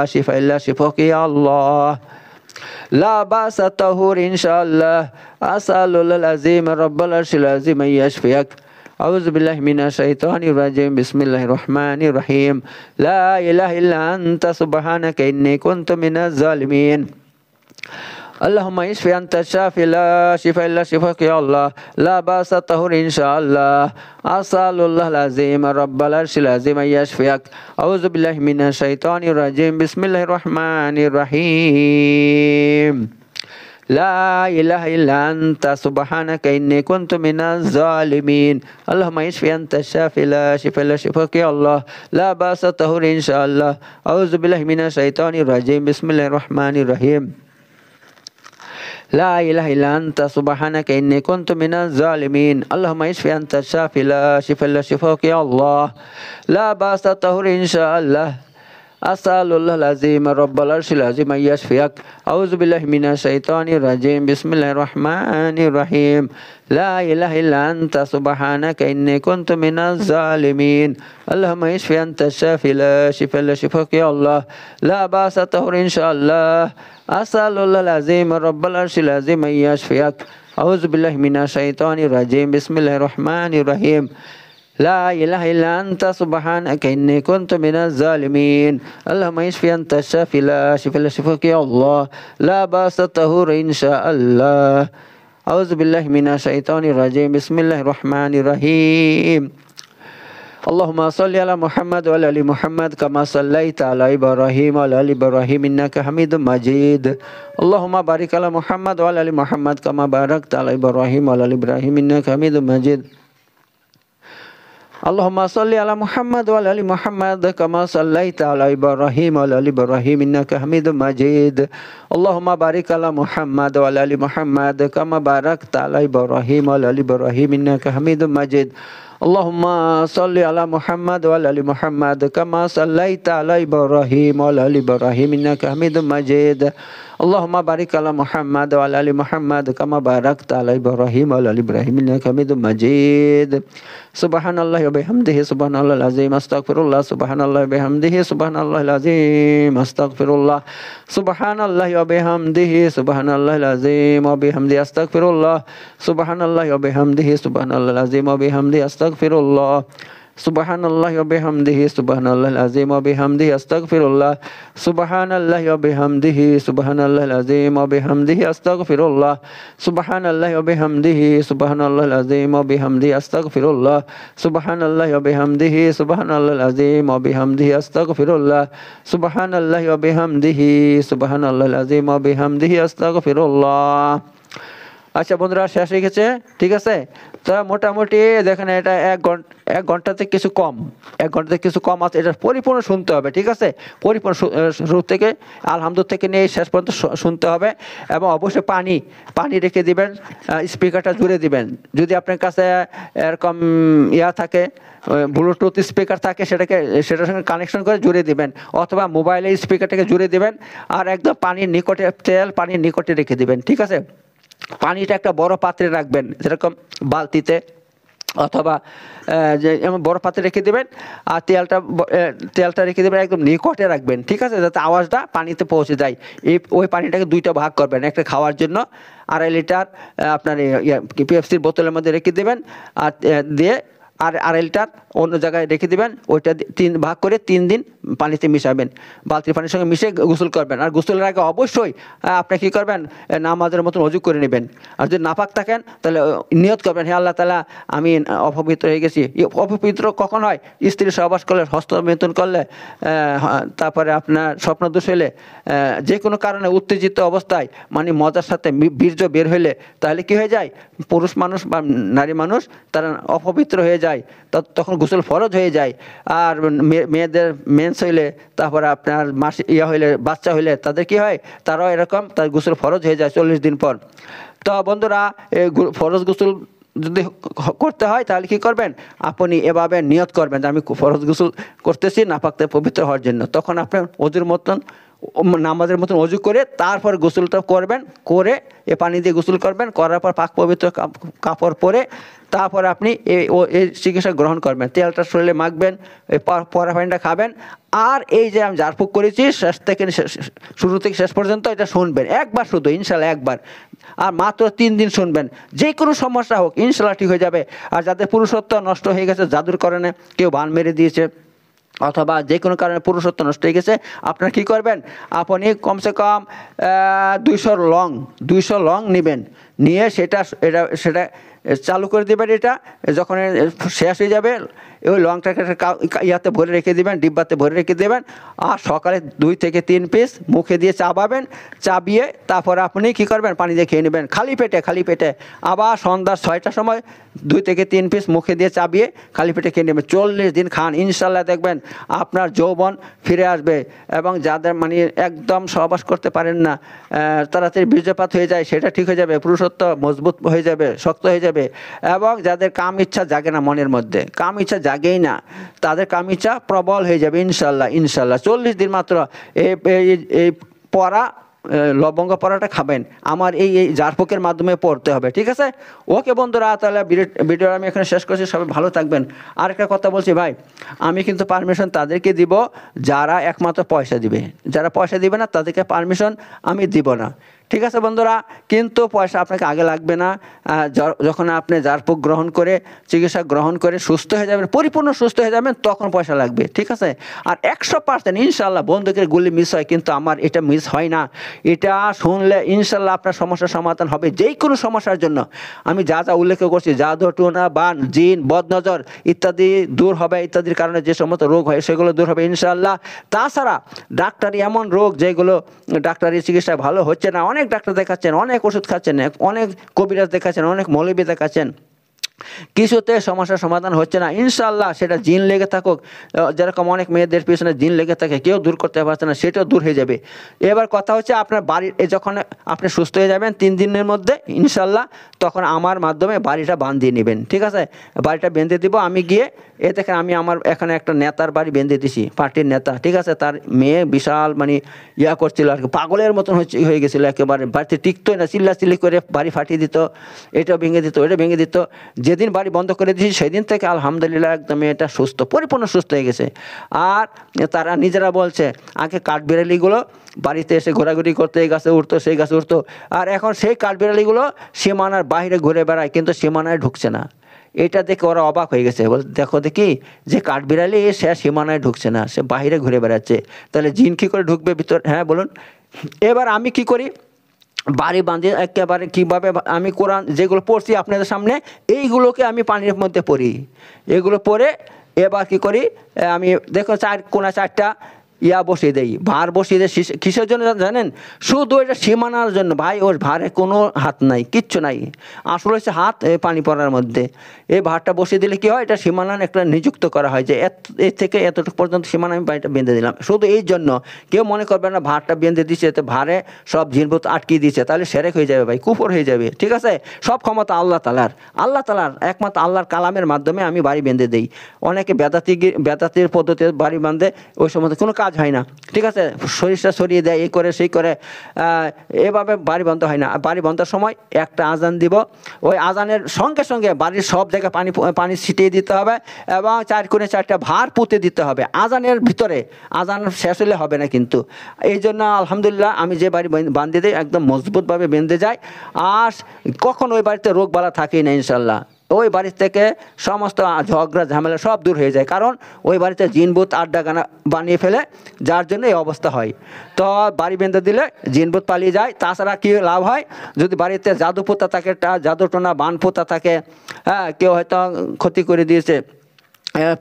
شفاء إلا شفاك يا الله لا بأس الطهور إن شاء الله أسأل الله العظيم رب العرش العظيم أن يشفيك أعوذ بالله من الشيطان الرجيم بسم الله الرحمن الرحيم لا إله إلا أنت سبحانك إني كنت من الظالمين اللهم اشف أنت الشافي لا شفاء إلا شفاك يا الله لا بأس الطهور إن شاء الله أسأل الله العظيم رب العرش العظيم أن يشفيك أعوذ بالله من الشيطان الرجيم بسم الله الرحمن الرحيم لا إله إلا أنت سبحانك إني كنت من الظالمين اللهم اشف أنت الشافي لا شفاء إلا شفاك يا الله لا بأس الطهور إن شاء الله أعوذ بالله من الشيطان الرجيم بسم الله الرحمن الرحيم لا إله إلا أنت سبحانك إني كنت من الظالمين اللهم اشف أنت الشافي لا شفاء إلا شفاك يا الله لا بأس الطهور إن شاء الله আসালুল্লাহ আজিম রব্বাল আরশিল আজিম ইয়াশফিয়াক আউযু বিল্লাহি মিনাশ শাইতানির রাজিম বিসমিল্লাহির রহমানির রহিম লা ইলাহা ইল্লা আনতা সুবহানাকা ইন্নী কুনতু মিনাজ জালিমিন আল্লাহুম্মা ইশফি আনতা শাফি লা শিফা ইল্লা শিফাক ইয়া আল্লাহ লা বাসা তাহুর ইনশাআল্লাহ আসালুল্লাহ আজিম রব্বাল আরশিল আজিম ইয়াশফিয়াক আউযু বিল্লাহি মিনাশ শাইতানির রাজিম বিসমিল্লাহির রহমানির রহিম لا إله إلا أنت سبحانك إني كنت من الظالمين اللهم اشف أنت الشافي لا شفاء إلا شفاك يا الله لا بأس الطهور إن شاء الله أعوذ بالله من الشيطان الرجيم بسم الله الرحمن الرحيم اللهم صل على محمد وعلى ال محمد كما صليت على ابراهيم وعلى ال ابراهيم انك حميد مجيد اللهم بارك على محمد وعلى ال محمد كما باركت على ابراهيم وعلى ال ابراهيم انك حميد مجيد اللهم صل على محمد وعلى ال محمد كما صليت على ابراهيم وعلى ال ابراهيم انك حميد مجيد اللهم بارك على محمد وعلى ال محمد كما باركت على ابراهيم وعلى ال ابراهيم انك حميد مجيد اللهم صل على محمد وعلى ال محمد كما صليت على ابراهيم وعلى ال ابراهيم انك حميد مجيد اللهم بارك على محمد وعلى ال محمد كما باركت على ابراهيم وعلى ال ابراهيم انك حميد مجيد سبحان الله وبحمده سبحان الله العظيم استغفر الله سبحان الله وبحمده سبحان الله العظيم استغفر الله سبحان الله وبحمده سبحان الله العظيم وبحمده استغفر الله سبحان الله وبحمده سبحان الله العظيم وبحمده استغفر الله سبحان الله وبحمده سبحان الله العظيم وبحمده استغفر الله سبحان الله وبحمده سبحان الله العظيم وبحمده استغفر الله سبحان الله وبحمده سبحان الله العظيم وبحمده استغفر الله سبحان الله وبحمده سبحان الله العظيم وبحمده استغفر الله سبحان الله وبحمده سبحان الله العظيم وبحمده استغفر الله আচ্ছা বন্ধুরা শেষ হয়ে গেছে ঠিক আছে তো মোটামুটি দেখেন এটা এক ঘন্টাতে কিছু কম আছে এটা পরিপূর্ণ শুনতে হবে ঠিক আছে পরিপূর্ণ শুরু থেকে আলহামদুলিল্লাহ থেকে নিয়ে শেষ পর্যন্ত শুনতে হবে এবং অবশ্যই পানি রেখে দিবেন স্পিকারটা জুড়ে দিবেন যদি আপনার কাছে এরকম থাকে ব্লুটুথ স্পিকার থাকে সেটার সঙ্গে কানেকশন করে জুড়ে দিবেন অথবা মোবাইলের স্পিকারটাকে জুড়ে দিবেন আর একদম পানির নিকটে রেখে দিবেন ঠিক আছে পানিটা একটা বড় পাত্রে রাখবেন যেরকম বালতিতে অথবা যে এমন বড় পাত্রে রেখে দেবেন আর তেলটা রেখে দেবেন একদম নিকটে রাখবেন ঠিক আছে যাতে আওয়াজটা পানিতে পৌঁছে যায় ওই পানিটাকে দুইটা ভাগ করবেন একটা খাওয়ার জন্য 2.5 লিটার আপনার পেপসির বোতলের মধ্যে রেখে দেবেন আর দিয়ে আর 2.5 লিটার অন্য জায়গায় রেখে দিবেন ওইটা 3 ভাগ করে 3 দিন পানিতে মিশাবেন বালতির পানির সঙ্গে মিশিয়ে গোসল করবেন আর গোসলের আগে অবশ্যই আপনি কি করবেন নামাজের মতন ওযু করে নেবেন আর যদি নাপাক থাকেন তাহলে নিয়ত করবেন হে আল্লাহ তাআলা আমি অপবিত্র হয়ে গেছি অপবিত্র কখন হয় স্ত্রীর সহবাস করলে হস্তমৈথুন করলে তারপরে আপনার স্বপ্নদোষ হলে যে কোনো কারণে উত্তেজিত অবস্থায় মানে মজার সাথে বীর্য বের হলে তাহলে কি হয়ে যায় পুরুষ মানুষ বা নারী মানুষ তারা অপবিত্র হয়ে যায় তখন গোসল ফরজ হয়ে যায় আর মেয়েদের মেন্স হইলে তারপরে আপনার হইলে বাচ্চা হইলে তাদের কি হয় তারাও এরকম তার গোসল ফরজ হয়ে যায় 40 দিন পর তো বন্ধুরা ফরজ গোসল যদি করতে হয় তাহলে কি করবেন আপনি এভাবে নিয়ত করবেন যে আমি ফরজ গোসল করতেছি নাপাক থেকে পবিত্র হওয়ার জন্য তখন আপনি ওযুর মতন নামাজের মতন ওযু করে তারপর গোসলটা করবেন করে এ পানি দিয়ে গোসল করবেন করার পর পাক পবিত্র কাপড় পরে তারপর আপনি এই চিকিৎসা গ্রহণ করবেন তেলটা শরীরে মাখবেন পরা পানিটা খাবেন আর এই যে আমি ঝাড়ফুঁক করেছি শুরু থেকে শেষ পর্যন্ত এটা শুনবেন একবার শুধু ইনশাআল্লাহ একবার আর মাত্র 3 দিন শুনবেন যে কোনো সমস্যা হোক ইনশাআল্লাহ ঠিক হয়ে যাবে আর যাদের পুরুষত্ব নষ্ট হয়ে গেছে জাদুর কারণে কেউ বান মেরে দিয়েছে অথবা যে কোনো কারণে পুরুষত্ব নষ্ট হয়ে গেছে আপনারা কি করবেন আপনি কমসে কম 200 লং নেবেন নিয়ে সেটা চালু করে দেবেন এটা যখন শেষ হয়ে যাবে ওই লংটাকে ইয়াতে ভরে রেখে দেবেন ডিব্বাতে ভরে রেখে দেবেন আর সকালে 2 থেকে 3 পিস মুখে দিয়ে চাবাবেন চাবিয়ে তারপর আপনি কি করবেন পানি দিয়ে খেয়ে নেবেন খালি পেটে আবার সন্ধ্যা 6টার সময় 2 থেকে 3 পিস মুখে দিয়ে চাবিয়ে খালি পেটে খেয়ে নেবেন 40 দিন খান ইনশাআল্লাহ দেখবেন আপনার যৌবন ফিরে আসবে এবং যাদের মানে একদম সহবাস করতে পারেন না তাড়াতাড়ি বীর্যপাত হয়ে যায় সেটা ঠিক হয়ে যাবে পুরুষত্ব মজবুত হয়ে যাবে শক্ত হয়ে যাবে এবং যাদের কাম ইচ্ছা জাগে না মনের মধ্যে কাম ইচ্ছা জাগেই না, তাদের কামিচা প্রবল হয়ে যাবে ইনশাল্লাহ। ইনশাল্লাহ 40 দিন মাত্র এই পড়া লবঙ্গ পড়াটা খাবেন, আমার এই জারফুকের মাধ্যমে পড়তে হবে, ঠিক আছে? ওকে বন্ধুরা, তাহলে ভিডিও আমি এখানে শেষ করছি। সবাই ভালো থাকবেন। আরেকটা কথা বলছি ভাই, আমি কিন্তু পারমিশন তাদেরকে দিব যারা একমাত্র পয়সা দিবে। যারা পয়সা দিবে না তাদেরকে পারমিশন আমি দিব না, ঠিক আছে বন্ধুরা? কিন্তু পয়সা আপনাকে আগে লাগবে না। যখন আপনি জারফুক গ্রহণ করে, চিকিৎসা গ্রহণ করে সুস্থ হয়ে যাবেন, পরিপূর্ণ সুস্থ হয়ে যাবেন, তখন পয়সা লাগবে, ঠিক আছে? আর 100% ইনশাল্লাহ বন্দুকের গুলি মিস হয়, কিন্তু আমার এটা মিস হয় না। এটা শুনলে ইনশাল্লাহ আপনার সমস্যার সমাধান হবে। যেই কোনো সমস্যার জন্য আমি যা যা উল্লেখ করছি, জাদু টুনা বান জিন বদনজর ইত্যাদি দূর হবে, ইত্যাদির কারণে যে সমস্ত রোগ হয় সেগুলো দূর হবে ইনশাল্লাহ। তাছাড়া ডাক্তারি এমন রোগ যেগুলো ডাক্তারি চিকিৎসায় ভালো হচ্ছে না, অনেক ডাক্তার দেখাচ্ছেন, অনেক ওষুধ খাচ্ছেন, অনেক কবিরাজ দেখাচ্ছেন, অনেক মৌলবি দেখাচ্ছেন, কিছুতে সমস্যার সমাধান হচ্ছে না। ইনশাল্লাহ সেটা জিন লেগে থাকুক, যেরকম অনেক মেয়েদের পিছনে জিন লেগে থাকে, কেউ দূর করতে পারছে না, সেটাও দূর হয়ে যাবে। এবার কথা হচ্ছে আপনার বাড়ির যখন আপনি সুস্থ হয়ে যাবেন 3 দিনের মধ্যে ইনশাল্লাহ, তখন আমার মাধ্যমে বাড়িটা বাঁধিয়ে নেবেন, ঠিক আছে? বাড়িটা বেঁধে দিব আমি গিয়ে। এ দেখেন আমি আমার এখানে একটা নেতার বাড়ি বেঁধে দিছি, পার্টির নেতা, ঠিক আছে? তার মেয়ে বিশাল মানে করছিল আর কি, পাগলের মতন হয়ে গেছিলো একেবারে, বাড়িতে টিকতোই না, চিল্লাচিল্লি করে বাড়ি ফাটিয়ে দিত, এটাও ভেঙে দিত, ওটা ভেঙে দিত। যেদিন বাড়ি বন্ধ করে দিয়েছি সেদিন থেকে আলহামদুলিল্লাহ একদম এটা সুস্থ, পরিপূর্ণ সুস্থ হয়ে গেছে। আর তারা নিজেরা বলছে আগে কাঠবিড়ালিগুলো বাড়িতে এসে ঘোরাঘুরি করতে, এই গাছে উঠতো সেই গাছে উঠতো, আর এখন সেই কাঠবিড়ালিগুলো সীমানার বাইরে ঘুরে বেড়ায়, কিন্তু সীমানায় ঢুকছে না। এটা দেখে ওরা অবাক হয়ে গেছে, বল দেখো দেখি যে কাঠবিড়ালি সে সীমানায় ঢুকছে না, সে বাইরে ঘুরে বেড়াচ্ছে, তাহলে জিন কী করে ঢুকবে ভিতর? হ্যাঁ বলুন। এবার আমি কি করি, বাড়ি বাঁধে একেবারে কীভাবে আমি কোরআন যেগুলো পড়ছি আপনাদের সামনে, এইগুলোকে আমি পানির মধ্যে পড়ি। এগুলো পরে এবার কি করি, আমি দেখো কোনা 4টা বসিয়ে দেই, ভার বসিয়ে দেয়। কিসের জন্য জানেন? শুধু এটা সীমানার জন্য ভাই। ওর ভারে কোনো হাত নাই, কিচ্ছু নাই, আসলে হচ্ছে হাত পানি পড়ার মধ্যে। এই ভারটা বসিয়ে দিলে কি হয়, এটা সীমানার একটা নিযুক্ত করা হয় যে এর থেকে এতটুকু পর্যন্ত সীমানা আমি বাড়িটা বেঁধে দিলাম। শুধু এই জন্য, কেউ মনে করবে না ভারটা বেঁধে দিচ্ছে এতে ভারে সব জিনভূত আটকিয়ে দিচ্ছে, তাহলে সেরেক হয়ে যাবে ভাই, কুফর হয়ে যাবে, ঠিক আছে? সব ক্ষমতা আল্লাহ তাআলার, একমাত্র আল্লাহর কালামের মাধ্যমে আমি বাড়ি বেঁধে দিই। অনেকে বেদাতির পদ্ধতিতে বাড়ি বাঁধে, ওই সময় কোনো কাজ হয় না, ঠিক আছে? শরীরটা সরিয়ে দেয়, এই করে সেই করে, এভাবে বাড়ি বন্ধ হয় না। বাড়ি বন্ধার সময় একটা আজান দিব, ওই আজানের সঙ্গে সঙ্গে বাড়ির সব জায়গায় পানি ছিটিয়ে দিতে হবে, এবং 4 কোণে 4টা ভার পুঁতে দিতে হবে আজানের ভিতরে। আজান শেষ হলে হবে না কিন্তু। এই জন্য আলহামদুলিল্লাহ আমি যে বাড়ি বাঁধে দিই একদম মজবুতভাবে বেঁধে যায়, আর কখন ওই বাড়িতে রোগ বালা থাকেই না ইনশাল্লাহ। ওই বাড়ি থেকে সমস্ত ঝগড়া ঝামেলা সব দূর হয়ে যায়, কারণ ওই বাড়িতে জিনভূত আড্ডাখানা বানিয়ে ফেলে, যার জন্য এই অবস্থা হয়। তো বাড়ি বেঁধে দিলে জিনভূত পালিয়ে যায়। তাছাড়া কী লাভ হয়, যদি বাড়িতে জাদু পোতা থাকে, জাদু টোনা বান পোতা থাকে, হ্যাঁ, কেউ হয়তো ক্ষতি করে দিয়েছে,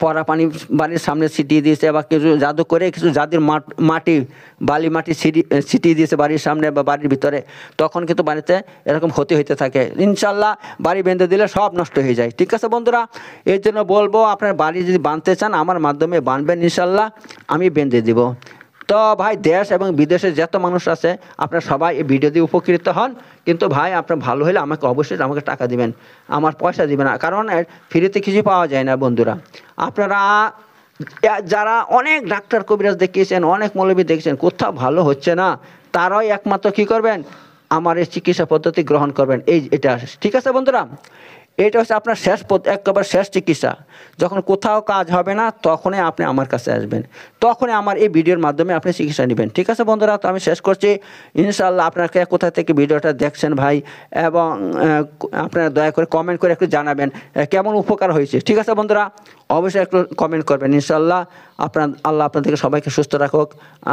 পরা পানি বাড়ির সামনে ছিটিয়ে দিয়েছে, বা কিছু জাদু করে কিছু জাদুর বালি মাটি ছিটিয়ে দিয়েছে বাড়ির সামনে বা বাড়ির ভিতরে, তখন কিন্তু বাড়িতে এরকম ক্ষতি হইতে থাকে। ইনশাল্লাহ বাড়ি বেঁধে দিলে সব নষ্ট হয়ে যায়, ঠিক আছে বন্ধুরা? এর জন্য বলবো, আপনার বাড়ি যদি বাঁধতে চান আমার মাধ্যমে বাঁধবেন, ইনশাল্লাহ আমি বেঁধে দিব। তো ভাই, দেশ এবং বিদেশে যত মানুষ আছে আপনারা সবাই এই ভিডিও দিয়ে উপকৃত হন। কিন্তু ভাই, আপনার ভালো হলে অবশ্যই আমাকে টাকা দিবেন, আমার পয়সা দিবেন না, কারণ ফ্রিতে কিছু পাওয়া যায় না বন্ধুরা। আপনারা যারা অনেক ডাক্তার কবিরাজ দেখিয়েছেন, অনেক মৌলবি দেখেছেন, কোথাও ভালো হচ্ছে না, তারাই একমাত্র কী করবেন, আমার এই চিকিৎসা পদ্ধতি গ্রহণ করবেন। এটা ঠিক আছে বন্ধুরা? এটা হচ্ছে আপনার একেবারে শেষ চিকিৎসা। যখন কোথাও কাজ হবে না, তখনই আপনি আমার কাছে আসবেন, তখনই আমার এই ভিডিওর মাধ্যমে আপনি চিকিৎসা নেবেন, ঠিক আছে বন্ধুরা? তো আমি শেষ করছি। ইনশাআল্লাহ আপনাকে কোথা থেকে ভিডিওটা দেখছেন ভাই, এবং আপনারা দয়া করে কমেন্ট করে একটু জানাবেন কেমন উপকার হয়েছে, ঠিক আছে বন্ধুরা? অবশ্যই একটু কমেন্ট করবেন ইনশাআল্লাহ। আল্লাহ আপনাদেরকে সবাইকে সুস্থ রাখুক।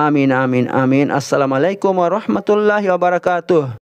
আমিন আমিন আমিন। আসসালামু আলাইকুম ওয়া রাহমাতুল্লাহি ওয়া বারাকাতুহু।